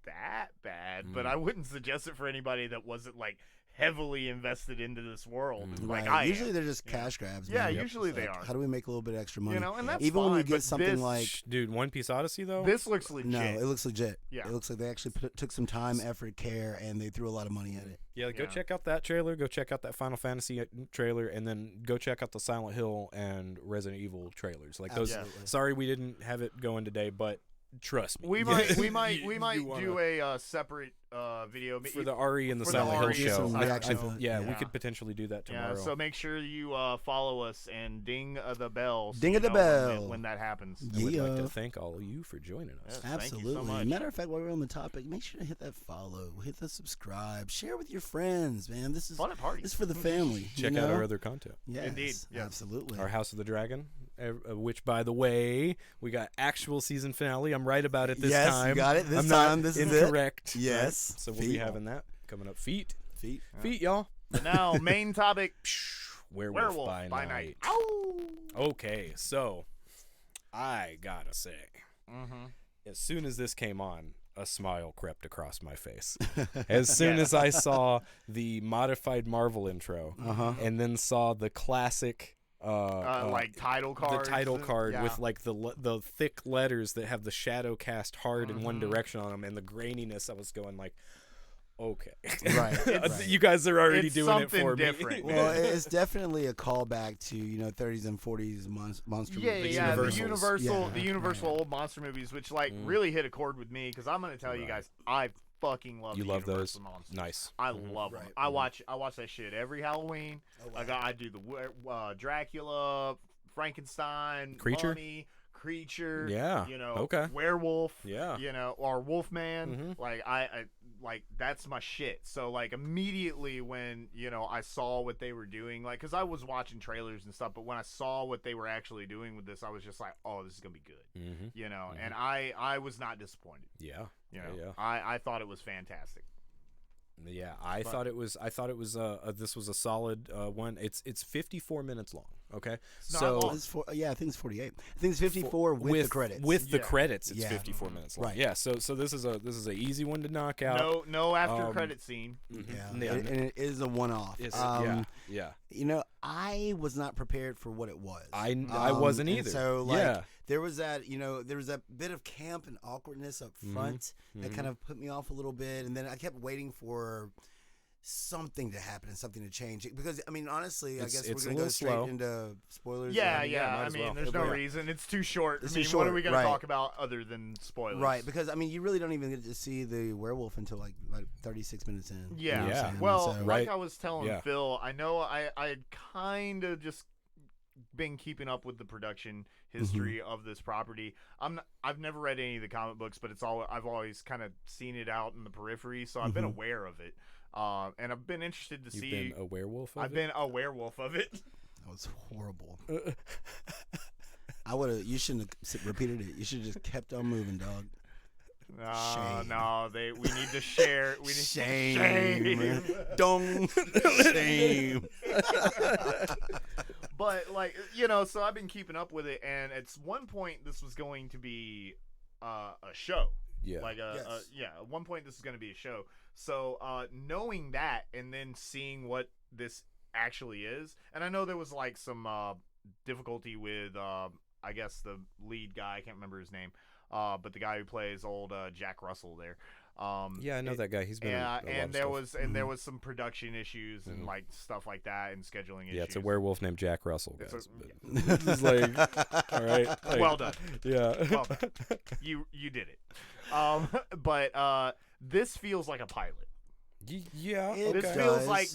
that bad, but I wouldn't suggest it for anybody that wasn't like heavily invested into this world. Like Right. I Usually am. they're just cash grabs. Yeah, man. usually It's they like, are. How do we make a little bit extra money? And that's Even when we fine, get but something this, like dude, One Piece Odyssey though. this looks legit. no, it looks legit. Yeah. It looks like they actually took some time, effort, care, and they threw a lot of money at it. Yeah, go Yeah. check out that trailer. Go check out that Final Fantasy trailer, and then go check out the Silent Hill and Resident Evil trailers. Like those. Absolutely. Sorry, we didn't have it going today, but trust me, We might You wanna- do a separate video for the Ari and the for the Silent Hill Ari show. some reaction show. to- yeah, we Yeah. could potentially do that tomorrow. Yeah, so make sure you follow us and ding the bell. So Ding you the know bell. when that happens. I would like Yeah. to thank all of you for joining us. Yes, thank you so Absolutely. much. Matter of fact, while we're on the topic, make sure to hit that follow, hit the subscribe, share with your friends, man. This is Fun at parties. This is for the family. Check you out know? our other content. Yes, Indeed, yes. absolutely. Our House of the Dragon which, by the way, we got actual season finale. I'm right about it this Yes, time. you got it this I'm time. Not This is it. incorrect. Yes. Right? So we'll be having that coming up. Feet, y'all. But now, main topic. Werewolf by night. Ow! Okay, so I gotta say, as soon as this came on, a smile crept across my face. As soon as I saw the modified Marvel intro, and then saw the classic, like title card. the title card with like the thick letters that have the shadow cast hard in one direction on them, and the graininess, I was going like, okay, Right. You guys are already It's doing it something for different. me. Well, it's definitely a callback to 30s and 40s monster movies. Yeah, the Universals. Universal old monster movies, which like really hit a chord with me because I'm gonna tell you guys, I fucking love. You the love those? Universal monsters. Nice. I love them. I watch that shit every Halloween. I do the Dracula, Frankenstein, Creature? Mummy, Creature. Yeah. Okay. Werewolf. Yeah. Or Wolfman. Like I like that's my shit. So like immediately when I saw what they were doing, like because I was watching trailers and stuff, but when I saw what they were actually doing with this, I was just like, oh, this is gonna be good. And I was not disappointed. Yeah. I thought it was fantastic. Yeah, I thought it was. This was a solid one. It's 54 minutes long. Okay, long. I think it's 48. I think it's 54 with the credits. With the credits, it's 54 minutes long. Right. Yeah. So this is a easy one to knock out. No after credit scene. And it is a one-off. Yeah. I was not prepared for what it was. I wasn't and either. So there was that bit of camp and awkwardness up front that kind of put me off a little bit, and then I kept waiting for something to happen and something to change. Because I mean, honestly, I guess we're gonna go straight into spoilers. Yeah. I mean, there's no reason. It's too short. It's I mean, too short, what are we gonna talk about other than spoilers? Right, because I mean, you really don't even get to see the werewolf until like 36 minutes in. Yeah. You know what I'm saying? Well, So- like I was telling Phil, I know I had kind of just been keeping up with the production history of this property. I've never read any of the comic books, but I've always kind of seen it out in the periphery, so I've been aware of it. And I've been interested to see. You've been a werewolf of I've been a werewolf of it. That was horrible. You shouldn't have repeated it. You should have just kept on moving, dog. Shame. No, we need to share. We need Shame. Dong. Shame. But like so I've been keeping up with it, and at one point this was going to be a show. Yeah. Like at one point this is going to be a show. So knowing that, and then seeing what this actually is, and I know there was like some difficulty with I guess the lead guy, I can't remember his name, but the guy who plays old Jack Russell there. Yeah, I know that guy. He's been and there was some production issues and like stuff like that, and scheduling issues. Yeah, it's a werewolf named Jack Russell, guys. It's like, all right, like, well done. Yeah, well done. You did it. But this feels like a pilot. Yeah, It This feels like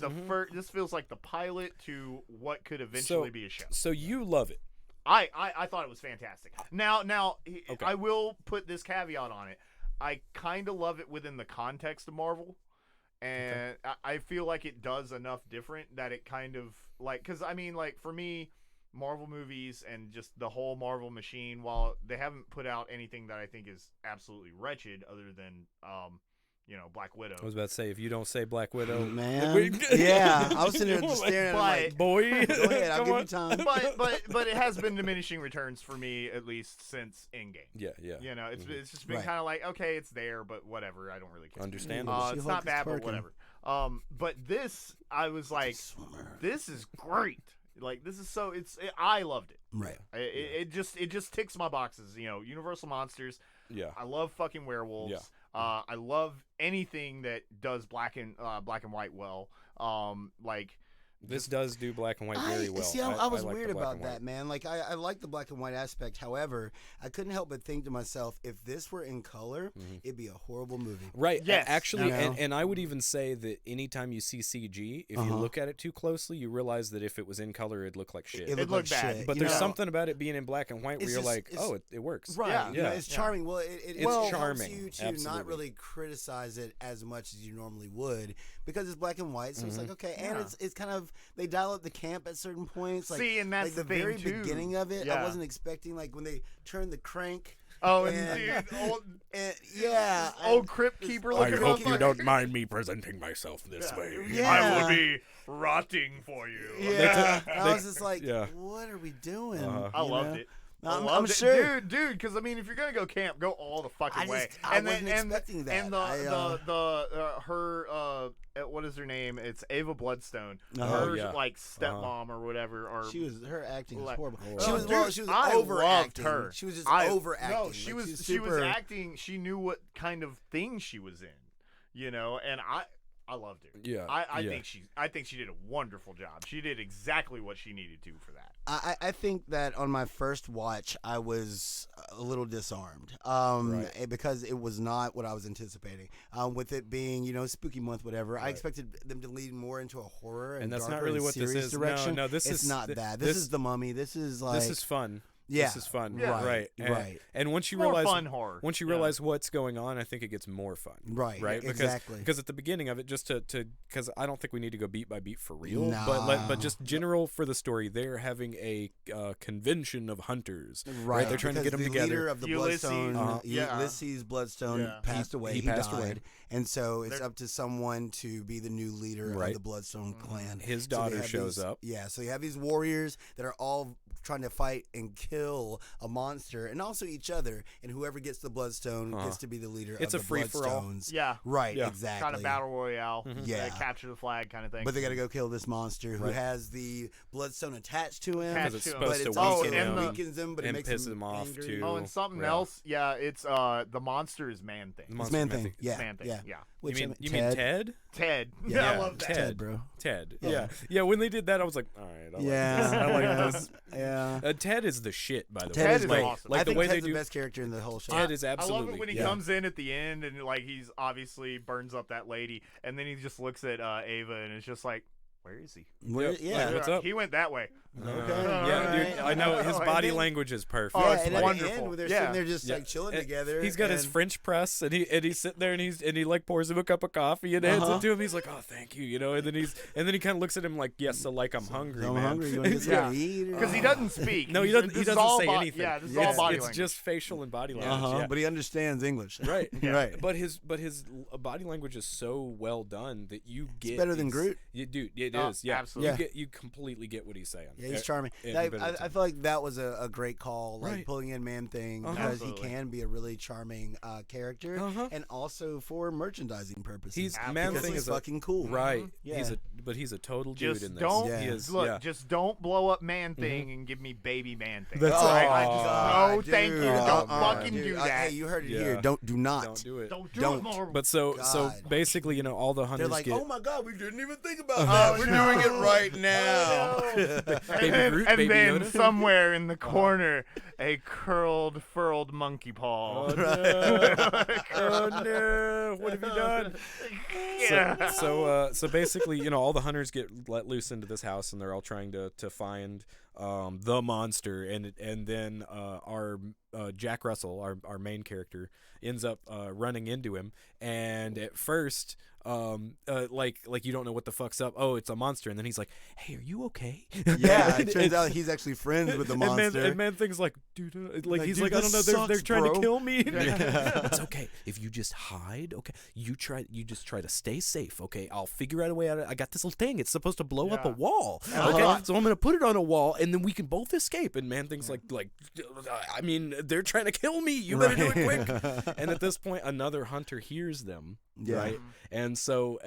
this feels like the pilot to what could eventually be a show. So you love it. I thought it was fantastic. Now I will put this caveat on it. I kind of love it within the context of Marvel, and I feel like it does enough different that it kind of like, because I mean, like for me, Marvel movies and just the whole Marvel machine, while they haven't put out anything that I think is absolutely wretched other than Black Widow. I was about to say, if you don't say Black Widow, man. Yeah, I was sitting there just staring at it like, boy, go ahead, I'll give you time. But it has been diminishing returns for me, at least since Endgame. Yeah. It's just been kind of like, okay, it's there, but whatever, I don't really care. Understandable. It's not bad, but whatever. But this, I was like, this is great. Like, this is so, I loved it. Right. It just ticks my boxes. Universal monsters. Yeah. I love fucking werewolves. Yeah. I love anything that does black and white well. Like This does do black and white very well. See, I was like weird the black about and that, white. man. Like, I like the black and white aspect. However, I couldn't help but think to myself, if this were in color, it'd be a horrible movie. Right. Yes. Actually, You know? and I would even say that anytime you see CG, if you look at it too closely, you realize that if it was in color, it'd look like shit. It looked like bad. shit. But You there's know? something about it being in black and white where It's you're just- like, it's- it works. Right. Yeah. You know, Yeah. it's charming. Well, it It's helps charming. you to Absolutely. not really criticize it as much as you normally would because it's black and white. So it's like, okay. And it's kind of they dial up the camp at certain points. Like, See, and that's like the thing, very too. beginning of it, Yeah. I wasn't expecting like when they turn the crank. Oh, and And- dude, old, Yeah, old crypt keeper I looking hope you motherfucker. don't mind me presenting myself this way. Yeah. I will be rotting for you. Yeah, I was just like, yeah. what are we doing? I You loved know? it. I I'm loved it. sure. dude. Because I mean, if you're gonna go camp, go all the fucking way. I And wasn't expecting that. And her what is her name? It's Ava Bloodstone. Uh-huh. Her Yeah. like stepmom or whatever. Or Her acting was Like- horrible. Oh, She was dude, well, she was I overacting. loved her. She was just I- overacting. No, she Like, was she's she was super- acting. She knew what kind of thing she was in, you know. And I loved her. Yeah, I yeah. think she did a wonderful job. She did exactly what she needed to for that. I think that on my first watch, I was a little disarmed because it was not what I was anticipating. With it being, spooky month, whatever, I expected them to lead more into a horror and that's not darker really and what this serious is. No, direction. no, this it's is- not th- that. this- This is The Mummy. This is like This is fun. Yeah. This is fun. Yeah. Right. And, Right. And once you More realize fun horror. once you Yeah. realize what's going on, I think it gets more fun. Right, Because exactly. because at the beginning of it, just to because I don't think we need to go beat by beat for real. No. But just general for the story, they're having a convention of hunters. Right, They're trying to because get them the together. leader of the Ulysses, Bloodstone, yeah. Ulysses Bloodstone Yeah. passed away. he He passed died, away. and so it's They're- up to someone to be the new leader Right. of the Bloodstone clan. His So they daughter have shows these- up. Yeah, so you have these warriors that are all trying to fight and kill a monster, and also each other. And whoever gets the Bloodstone gets to be the leader It's of a the free-for-all. Bloodstones. Yeah. Right, Yeah. exactly. Kind of battle royale. Yeah. Capture the flag kind of thing. But they got to go kill this monster who has the Bloodstone attached to him. Attached it's to him. supposed But to it's weaken also him. it weakens him, but it and makes pisses him off, angry. too. Oh, and something Yeah. else. Yeah, it's the monster is man thing. The It's monster Man man Thing. thing. Yeah, Man Thing. yeah. Yeah. Which, You mean Ted? Ted? Ted. Yeah, I love that. Ted, bro. Ted. Yeah. Yeah. When they did that, I was like, all right. I like Yeah, this. I like yeah, this. yeah. Ted is the shit, by the Ted way. is great. like, awesome. like I the think way Ted's they the do. best character in the whole show. Ted is I absolutely. love it when he yeah. comes in at the end and like he's obviously burns up that lady, and then he just looks at Ava and it's just like, where is he? Where- Yep. yeah. What's up? He went that way. Okay. Yeah, dude. Alright. I know his And body then- language is perfect. Oh, Yeah, it's and at the wonderful. end, when they're Yeah. sitting there just Yeah. like chilling And together. He's got his and- French press, and he's sitting there, and he like pours him a cup of coffee and hands Uh-huh. it to him. He's like, "Oh, thank you," and then he kind of looks at him like, "Yes, so like I'm hungry, I'm man." hungry. You want to get Yeah. something to eat? Because he doesn't speak. No, he He's- doesn't. He this is doesn't all say bo- anything. Yeah, this is Yeah. all body It's language. just facial and body language. Uh-huh, yeah. but he understands English. Right, Right. But his body language is so well done that you get better than Groot. You do. It Oh, is. Yeah, absolutely. You completely get what he's saying. Yeah, he's charming. every I, bit I, of the I time. feel like that was a great call, like Right. pulling in Man Thing, Uh-huh. because Absolutely. he can be a really charming character, Uh-huh. and also for merchandising purposes. He's Absolutely. Man because Thing he's is a, fucking cool. right. Yeah. He's a total Just dude in this. don't Yeah. He is, look. yeah. Just don't blow up Man Thing and give me baby Man Thing. That's all right? I all. just God, no, thank you. dude. Don't Uh-uh, fucking dude. do that. Hey, you heard it Yeah. here. Do not. Don't do it. Don't do Don't. it more. But so God. basically, all the hunters They're like, get. oh my God, we didn't even think about that. We're doing it right now. Baby Groot, and Baby then Yoda. somewhere in the corner, a curled, furled monkey paw. Oh no! Oh no! What have you done? Yeah. So basically, all the hunters get let loose into this house, and they're all trying to find the monster, and then our Jack Russell, our main character, ends up running into him, and at first. Like you don't know what the fuck's up. Oh, it's a monster, and then he's like, "Hey, are you okay?" Yeah, it turns out he's actually friends with the monster. And man thing's like, dude, he's dude, like, I don't know, this they're sucks, trying bro. to kill me. Yeah. It's okay if you just hide. Okay, you just try to stay safe. Okay, I'll figure out a way out. I got this little thing. It's supposed to blow up a Yeah. wall. Uh-huh. Okay, so I'm gonna put it on a wall, and then we can both escape. And man thing's like, I mean, they're trying to kill me. You better do it quick. And at this point, another hunter hears them. Yeah. Right, and so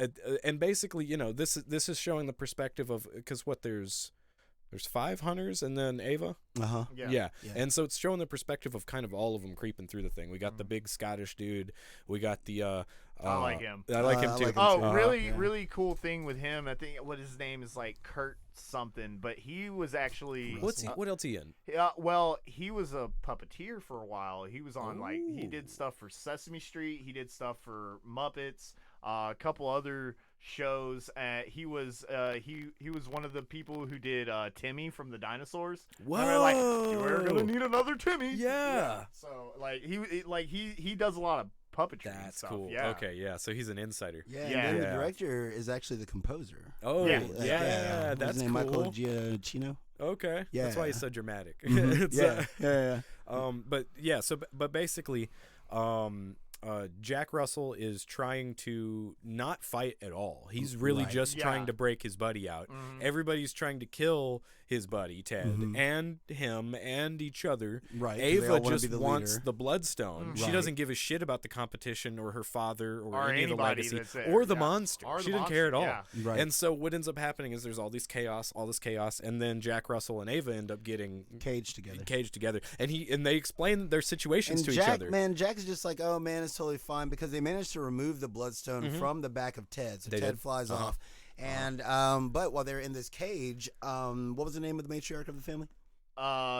and basically, this is showing the perspective of because there's 5 hunters and then Ava. Uh-huh. Yeah. Yeah. Yeah. And so it's showing the perspective of kind of all of them creeping through the thing. We got the big Scottish dude. We got the I like him. I like him I too. like him Oh, too. really, Yeah. really cool thing with him. I think what his name is like Kurt something, but he was actually What else he in? well, he was a puppeteer for a while. He was on he did stuff for Sesame Street. He did stuff for Muppets. A couple other shows. He was one of the people who did Timmy from the Dinosaurs. Whoa! And we're like, we're gonna need another Timmy. Yeah. So he does a lot of puppetry and That's stuff. cool. Yeah. Okay, yeah. So he's an insider. Yeah, Yeah. and then Yeah. the director is actually the composer. Oh, Yeah. yeah, What's that's his name? cool. Michael Giacchino. Okay, that's why he's Yeah. so dramatic. Mhm. It's, Yeah. but yeah, so but basically, Jack Russell is trying to not fight at all. He's really Right. just Yeah. trying to break his buddy out. Mhm. Everybody's trying to kill his buddy Ted Mhm. and him and each other. Right. 'cause they all Ava wanna just be the wants leader. the bloodstone. She Right. doesn't give a shit about the competition or her father or, Or any of the anybody legacy that's there, or the yeah. monster. Or the She didn't care at all. monster, Right. And so what ends up happening is there's all this chaos, and then Jack Russell and Ava end up getting Caged together. caged together, and they explain their situations And to Jack, each other. man, Jack is just like, oh man, it's totally fine because they managed to remove the bloodstone from the back of Ted, so They Ted did. flies Uh-huh. off. And but while they're in this cage, what was the name of the matriarch of the family?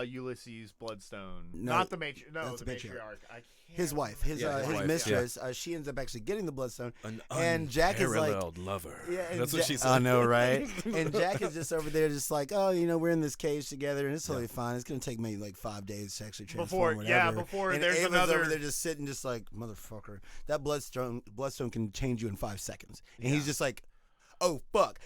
Ulysses Bloodstone. No, Not the matriarch. No, that's the the matriarch. matriarch. I can't His wife, remember. Yeah, his his wife, mistress. She ends up actually getting the bloodstone. An And Jack is like, unparalleled lover. yeah, and That's what she said. I know, right? And Jack is just over there, just like, oh, we're in this cage together, and it's totally fine. It's gonna take me like 5 days to actually transform. Before and there's Ava's another. over there just sitting, just like, motherfucker, that bloodstone can change you in 5 seconds, and he's just like, oh fuck,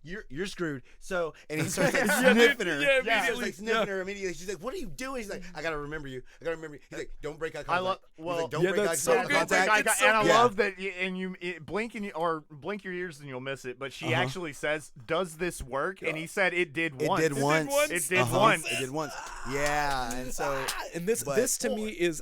you're screwed. So, and he starts like sniffing her. yeah, He starts immediately, like sniffing her immediately. She's like, what are you doing? He's like, I gotta remember you. He's like, don't break eye I contact. love. He's Well, like, don't yeah, break eye that's so contact. good. and so I good. love that. Blink blink your ears and you'll miss it. But she actually says, "Does this work?" And he said, "It did It once." did once. It did Uh-huh. once. It did once. Yeah, and so. And this But- this to me is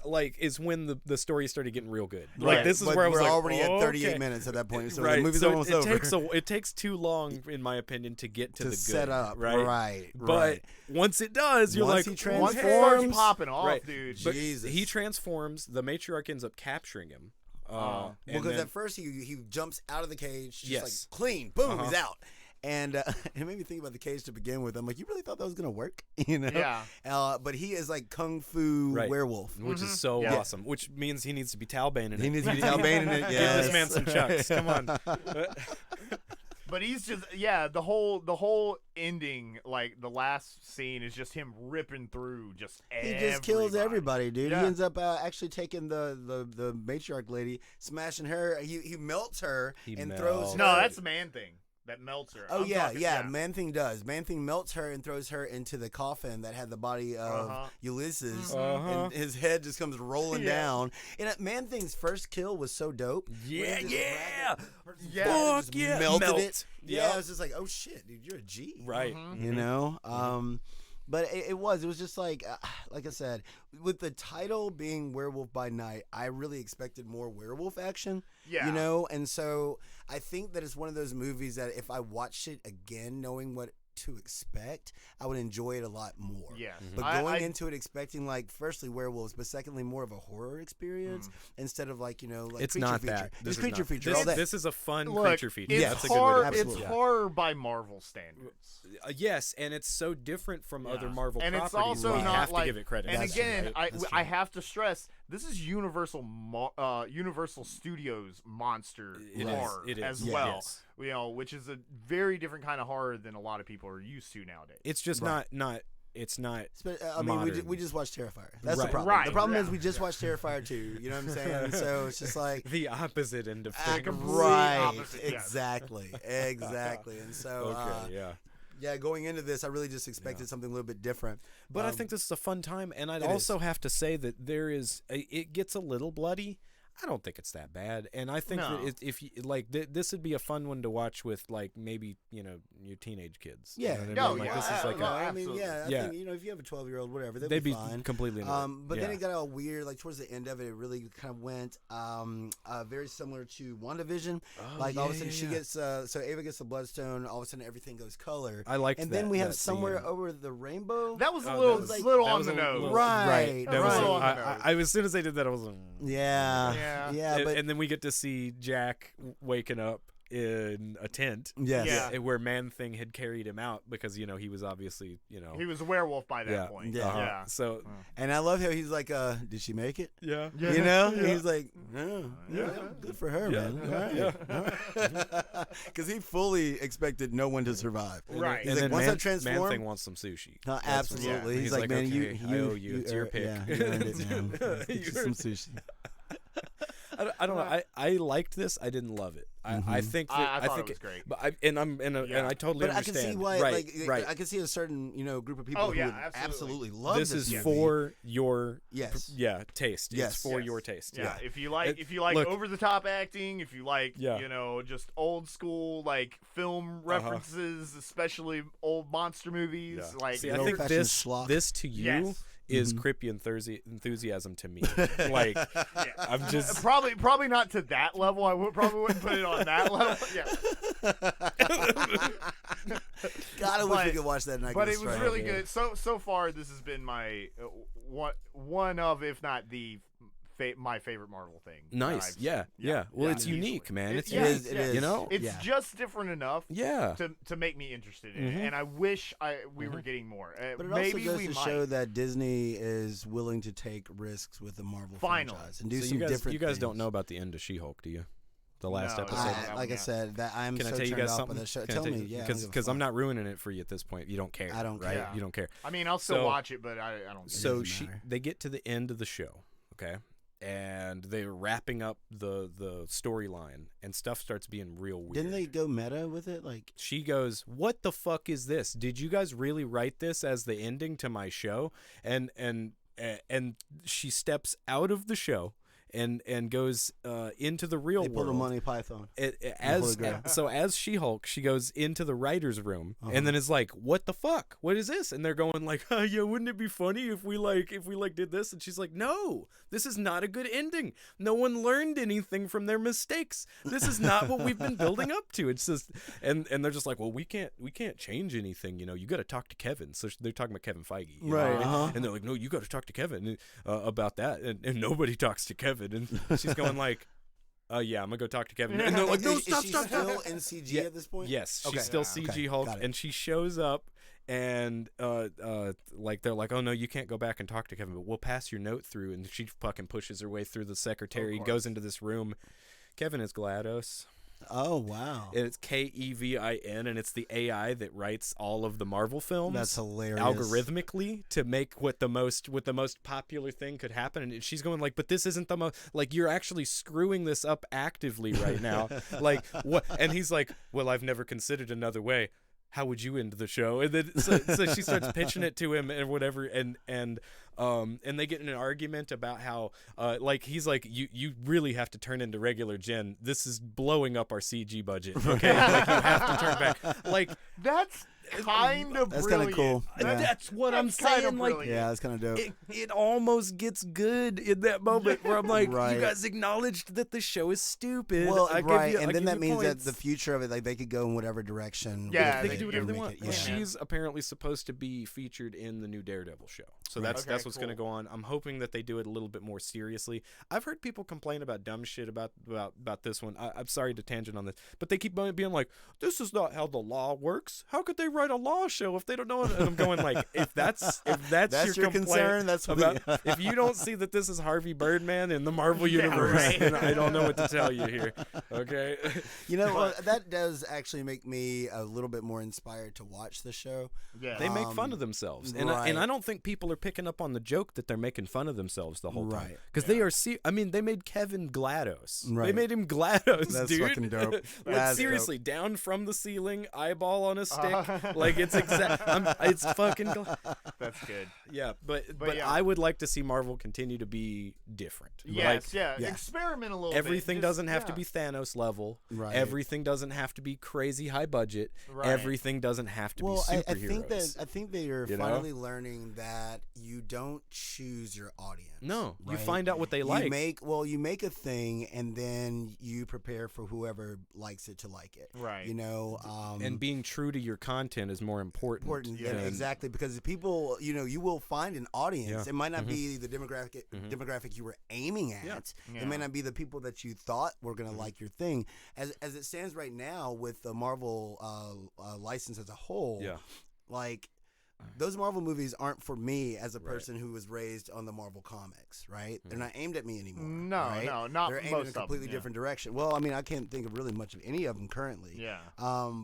when the story started getting real good. Right. Like this is but where I was we're like, already at 38 okay. minutes at that point, so right. the movie's so almost it over. it takes too long, in my opinion, to get to to the set good, up, right? right. But once it does, you're Once like, he Once it transforms, starts popping off, Right. dude. But Jesus. he transforms. The matriarch ends up capturing him. Oh. And because then- at first he jumps out of the cage, just Yes. like clean, boom, Uh-huh. he's out. And it made me think about the cage to begin with. I'm like, you really thought that was gonna work, Yeah. But he is like kung fu Right. werewolf. which is so Yeah. awesome. Which means he needs to be Talbane in it. He needs to be Talbane in it. Give Yes. this man some chucks. Come on. But he's just the whole ending, like the last scene is just him ripping through just He just kills everybody, dude. Yeah. He ends up actually taking the matriarch lady, smashing her. He melts her He and melts. throws her. No, that's the Man Thing that melts her. Oh I'm yeah, talking- yeah. Man Thing does. Man Thing melts her and throws her into the coffin that had the body of Uh-huh. Ulysses, Uh-huh. and his head just comes rolling Yeah. down. And Man Thing's first kill was so dope. Yeah, When he just yeah. grabbed the person's Yeah. body and Fuck just yeah. melted Melt. it. Yeah, Yeah. I was just like, oh shit, dude, you're a G. Right. Mhm. You know. But it was just like I said, with the title being Werewolf by Night, I really expected more werewolf action. Yeah. You know, and so I think that it's one of those movies that if I watched it again, knowing what to expect, I would enjoy it a lot more. Yes. But I- going I- into it expecting like firstly werewolves, but secondly more of a horror experience instead of like like It's creature not feature. that. This It's is creature not. feature. This, all that. this is a fun Look, creature feature. It's Yes. That's a horror. good word. It's Absolutely. horror by Marvel standards. Yes, and it's so different from other Yeah. Marvel And it's properties. also we not have like, to give it credit. And That's again, true. I That's I true. have to stress this is Universal Studios monster It is. horror It is. as Yeah. well. Yes. Which is a very different kind of horror than a lot of people are used to nowadays. It's just Right. not. It's not. I mean, modern. we just watched Terrifier. That's the Right. problem. Right, The problem yeah. is we just watched Terrifier 2. You know what I'm saying? So it's just like The opposite end of Ah, things. complete right, opposite, yes. exactly. And so Okay, yeah. yeah, going into this, I really just expected something a little bit different. But I think this is a fun time, and I'd it also have to say that it gets a little bloody. I don't think it's that bad, and I think No. that if you like, this would be a fun one to watch with like maybe your teenage kids. You Yeah. know what I No, mean? Like, yeah, this is like no, a, I mean, absolutely. yeah, I Yeah. think if you have a 12-year-old, whatever, they'd be fine. completely. But then yeah. it got all weird. Like towards the end of it, it really kind of went very similar to WandaVision. Like all of a sudden, she gets so Ava gets the bloodstone. All of a sudden, everything goes color. I liked and that, then we have that somewhere scene. over the rainbow. That was a Oh, little, that was- little that on was the a nose. little- Right, That was. right. I as soon as they did that, I was. Yeah, Yeah. yeah, but and then we get to see Jack waking up in a tent. yes. Yeah. Where Man Thing had carried him out because he was obviously He was a werewolf by that yeah. point. Yeah. Yeah. So And I love how he's like, did she make it? yeah. You know, Yeah. he's like, oh, yeah, good for her, Yeah. man. Because he fully expected no one to survive. Right. He's And like, then once Man I transform, Thing wants some sushi. Absolutely. That's what- Yeah. He's, like, man, okay, you I owe you. It's your pick. Yeah, you earned it, man. Get you some sushi. I don't know. I liked this. I didn't love it. I think that, I thought think it was great. But I totally But I understand. can see why, right, like, right. I can see a certain, group of people Oh, who yeah, would absolutely. absolutely love This is movie. for your Yes. taste. Yes. It's for Yes. your taste. Yeah, Yeah. if you like look- over the top acting, if you like Yeah. just old school like film references, especially old monster movies, Yeah. like See, I Good think old-fashioned this schlock. this to you Yes. is creepy enthusiasm to me. Like I'm just probably not to that level. I probably wouldn't put it on that level. Yeah. God, I wish we But- could watch that. And I But could it was strike. really good. So far, this has been my one of, if not the my favorite Marvel thing. that nice. I've Yeah. seen. Yeah. Well, it's easily. unique, man. It's yeah, unique. It yeah. is. You know? It's Yeah. just different enough Yeah. to make me interested in it, and I wish we were getting more. But it Maybe also goes we to might. show that Disney is willing to take risks with the Marvel Finally. franchise and do So some you guys, different you guys don't things. know about the end of She-Hulk, do you? The last No, episode. I- Like I said, that I'm Can so I tell you turned guys off something? by that show. Can I Tell tell me, you- yeah, because I'm not ruining it for you at this point. You don't care. I don't right? care. You don't care. I mean, I'll still So- watch it, but I don't. So doesn't matter. they get to the end of the show, okay, and they're wrapping up the storyline, and stuff starts being real weird. Didn't they go meta with it? Like, She goes, "What the fuck is this? Did you guys really write this as the ending to my show?" And she steps out of the show and goes into the real they pulled a world. Monty Python. As hologram. She-Hulk, she goes into the writer's room and then is like, "What the fuck? What is this?" And they're going like, "Yeah, wouldn't it be funny if we did this?" And she's like, "No, this is not a good ending. No one learned anything from their mistakes. This is not what we've been building up to." It's just and they're just like, "Well, we can't change anything. You got to talk to Kevin." So they're talking about Kevin Feige, you know Right, what I mean? uh-huh. And they're like, "No, you got to talk to Kevin about that." And nobody talks to Kevin. And she's going like, yeah, I'm gonna go talk to Kevin. And they're like, "No, is stop, she stop, still stop." in CG Yeah. at this point? Yes, Okay. she's still CG Okay, Hulk, got it. and she shows up, and like they're like, "Oh no, you can't go back and talk to Kevin, but we'll pass your note through." And she fucking pushes her way through the secretary, goes into this room. Kevin is GLaDOS. Oh, wow. It's Kevin, and it's the AI that writes all of the Marvel films. That's hilarious. Algorithmically to make what the most popular thing could happen, and she's going like, "But this isn't the most, like, you're actually screwing this up actively right now." Like what? And he's like, "Well, I've never considered another way. How would you end the show?" And then so she starts pitching it to him and whatever, and they get in an argument about how like he's like, you really have to turn into regular Jen. This is blowing up our CG budget. Okay, like you have to turn back. Like That's kind of That's brilliant. kinda cool. Yeah. that's what I'm That's kinda saying. Like brilliant. Yeah, that's kind of dope. it almost gets good in that moment where I'm like, Right. you guys acknowledged that the show is stupid. Well, I give right, you- I and then give that you means points. that the future of it, like, they could go in whatever direction. Yeah, They can do whatever they make want. it- Well, yeah. she's apparently supposed to be featured in the new Daredevil show, so that's Okay, that's what's going to cool. go on. I'm hoping that they do it a little bit more seriously. I've heard people complain about dumb shit about this one. I'm sorry to tangent on this, but they keep being like, "This is not how the law works. How could they write a law show if they don't know it?" And I'm going like, if that's That's your complaint concern. That's what about, if you don't see that this is Harvey Birdman in the Marvel universe, right. then I don't know what to tell you here. Okay. You know, that does actually make me a little bit more inspired to watch the show. Yeah. They make fun of themselves, and right. I don't think people are picking up on the joke that they're making fun of themselves the whole time. Right. Because they are. I mean, they made Kevin GLaDOS. They Right. made him GLaDOS, That's dude. fucking dope. Like, That's seriously, down from the ceiling, eyeball on a stick. Like it's it's fucking. That's good. Yeah, but yeah. I would like to see Marvel continue to be different. Yes, Like, yeah. Experiment a little everything bit. doesn't have to be Thanos level. Right. Everything doesn't have to be crazy high budget. Right. Everything doesn't have to Well, be I superheroes. think they are You know? finally learning that you don't choose your audience. No, you right? find out what they like. You make a thing and then you prepare for whoever likes it to like it. Right. You know, and being true to your content is more important. Yeah, than- exactly. Because the people, you will find an audience. Yeah. It might not be the demographic you were aiming at. Yeah. It may not be the people that you thought were going to like your thing. As it stands right now with the Marvel license as a whole, Yeah. like those Marvel movies aren't for me as a person who was raised on the Marvel comics, right? They're not aimed at me anymore. No, right? no, not They're aimed most in of a them, completely yeah. different direction. Well, I mean, I can't think of really much of any of them currently. Yeah.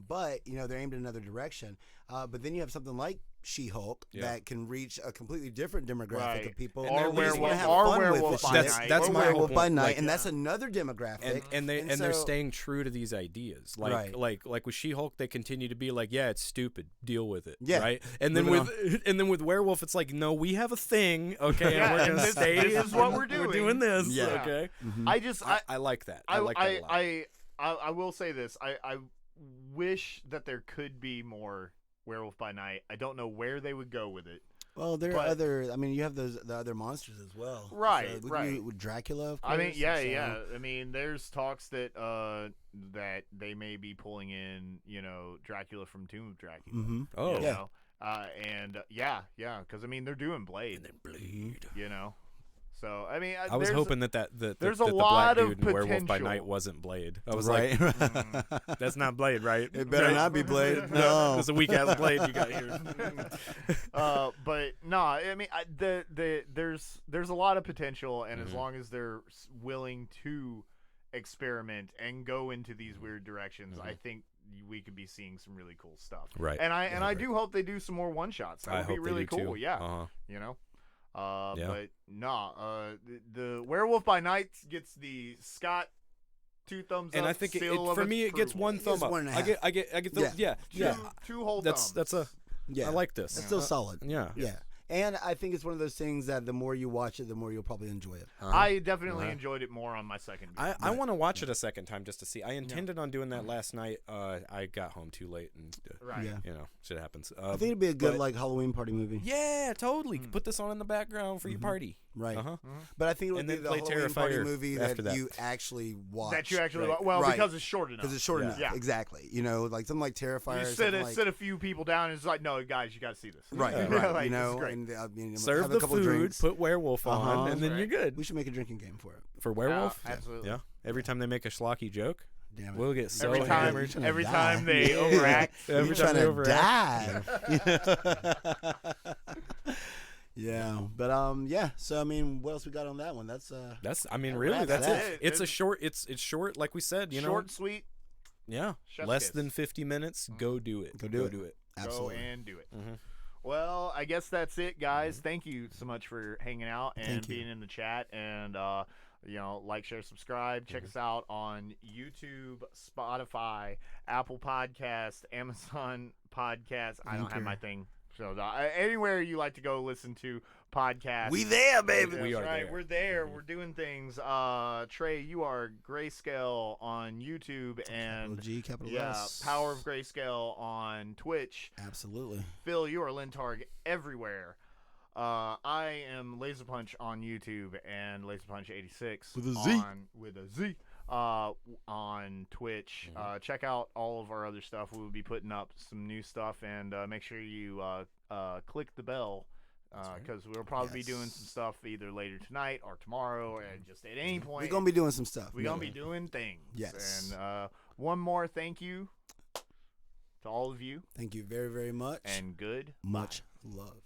But they're aimed in another direction. But then you have something like She-Hulk Yeah. that can reach a completely different demographic Right. of people. Or they just wanna Werewolf, have or fun with Werewolf the by shit. Night. That's or my whole Werewolf point. by Night, Like, and that's another demographic. and they're so- staying true to these ideas. Like Right. like with She-Hulk, they continue to be like, yeah, it's stupid, deal with it. Yeah. Right. And then Moving with Werewolf, it's like, no, we have a thing. Okay. Yeah, and we're and gonna this- stay. this is what we're We're doing. doing this. Yeah. Okay. Mhm. I like that. I like that a lot. I will say this. I wish that there could be more Werewolf by Night. I don't know where they would go with it. Well, there are But- other. I mean, you have the other monsters as well. Right, So we can right. do it with Dracula, of course. I mean, yeah, so- yeah. I mean, there's talks that that they may be pulling in, Dracula from Tomb of Dracula. Mhm. Oh. You Yeah. know? And yeah, because I mean they're doing Blade. Bleed. So I mean, I was there's- hoping that there's the a black lot of dude in Werewolf by potential. Night wasn't Blade. I was right. like, that's not Blade, right? It better Right? not be Blade. No. It's a weak ass Blade you got here. But no, I mean, there's a lot of potential, and as Mhm. long as they're willing to experiment and go into these weird directions, I think we could be seeing some really cool stuff. Right. And I do hope they do some more one shots. That I would be hope they really do cool. too. Yeah. Uh-huh. Yeah. But no, the Werewolf by Night gets the Scott 2 thumbs And up. I think seal of for me it gets approval. one thumb It's up. 1.5. I get the Yeah. yeah. Two whole That's thumbs. Yeah. I like this. It's still solid. Yeah. Yeah. And I think it's one of those things that the more you watch it, the more you'll probably enjoy it. I definitely Uh-huh. enjoyed it more on my second. I want to watch it a second time just to see. I intended on doing that last night. I got home too late and Right. Yeah. shit happens. I think it'd be a good but- like Halloween party movie. Yeah, totally. Put this on in the background for your party. Right. Uh-huh. But I think it would And be then the play Halloween party Terrifier movie after that that. you actually watch. That you actually Right. well Right. because it's short enough. because it's short Yeah. enough. Yeah. Exactly. Like something like Terrifier. You or sit something like, a few people down and it's like, no, guys, you got to see this. right. Yeah. Right. Like, this is great. And Serve have the a couple food, drinks. put Werewolf on, Uh-huh. and then Right. you're good. We should make a drinking game for it. For Werewolf? Absolutely. Yeah. Every time they make a schlocky joke, Damn it. we'll get so Every time, hammered. trying to every die. time they Yeah. overact. Every You're time trying they to overact. die. Yeah, but yeah. So I mean, what else we got on that one? That's That's I mean That really wraps that's it. it. It's a short it's short like we said, Short, sweet, Yeah. chef's Less kiss. than 50 minutes, go do it. Go do it. do it. absolutely. Go and do it. Mhm. Well, I guess that's it, guys. Thank you so much for hanging out and Thank you. being in the chat. And, like, share, subscribe. Check us out on YouTube, Spotify, Apple Podcast, Amazon Podcast. I don't have my thing. So anywhere you like to go listen to podcasts. We there, baby. That's We are right. there. We're there. We're doing things. Trey, you are GraeSacle on YouTube and Capital G, capital yeah, S. Power of GraeSacle on Twitch. Absolutely. Phil, you are Lentarg everywhere. I am LazerPunch on YouTube and LazerPunch86 With a Z. with a Z on Twitch. Check out all of our other stuff. We will be putting up some new stuff, and make sure you click the bell because we'll probably be doing some stuff either later tonight or tomorrow or just at any point. We're gonna be doing some stuff. We're gonna be doing things. Yes. And one more thank you to all of you, Thank you very, very much. and good. Much love.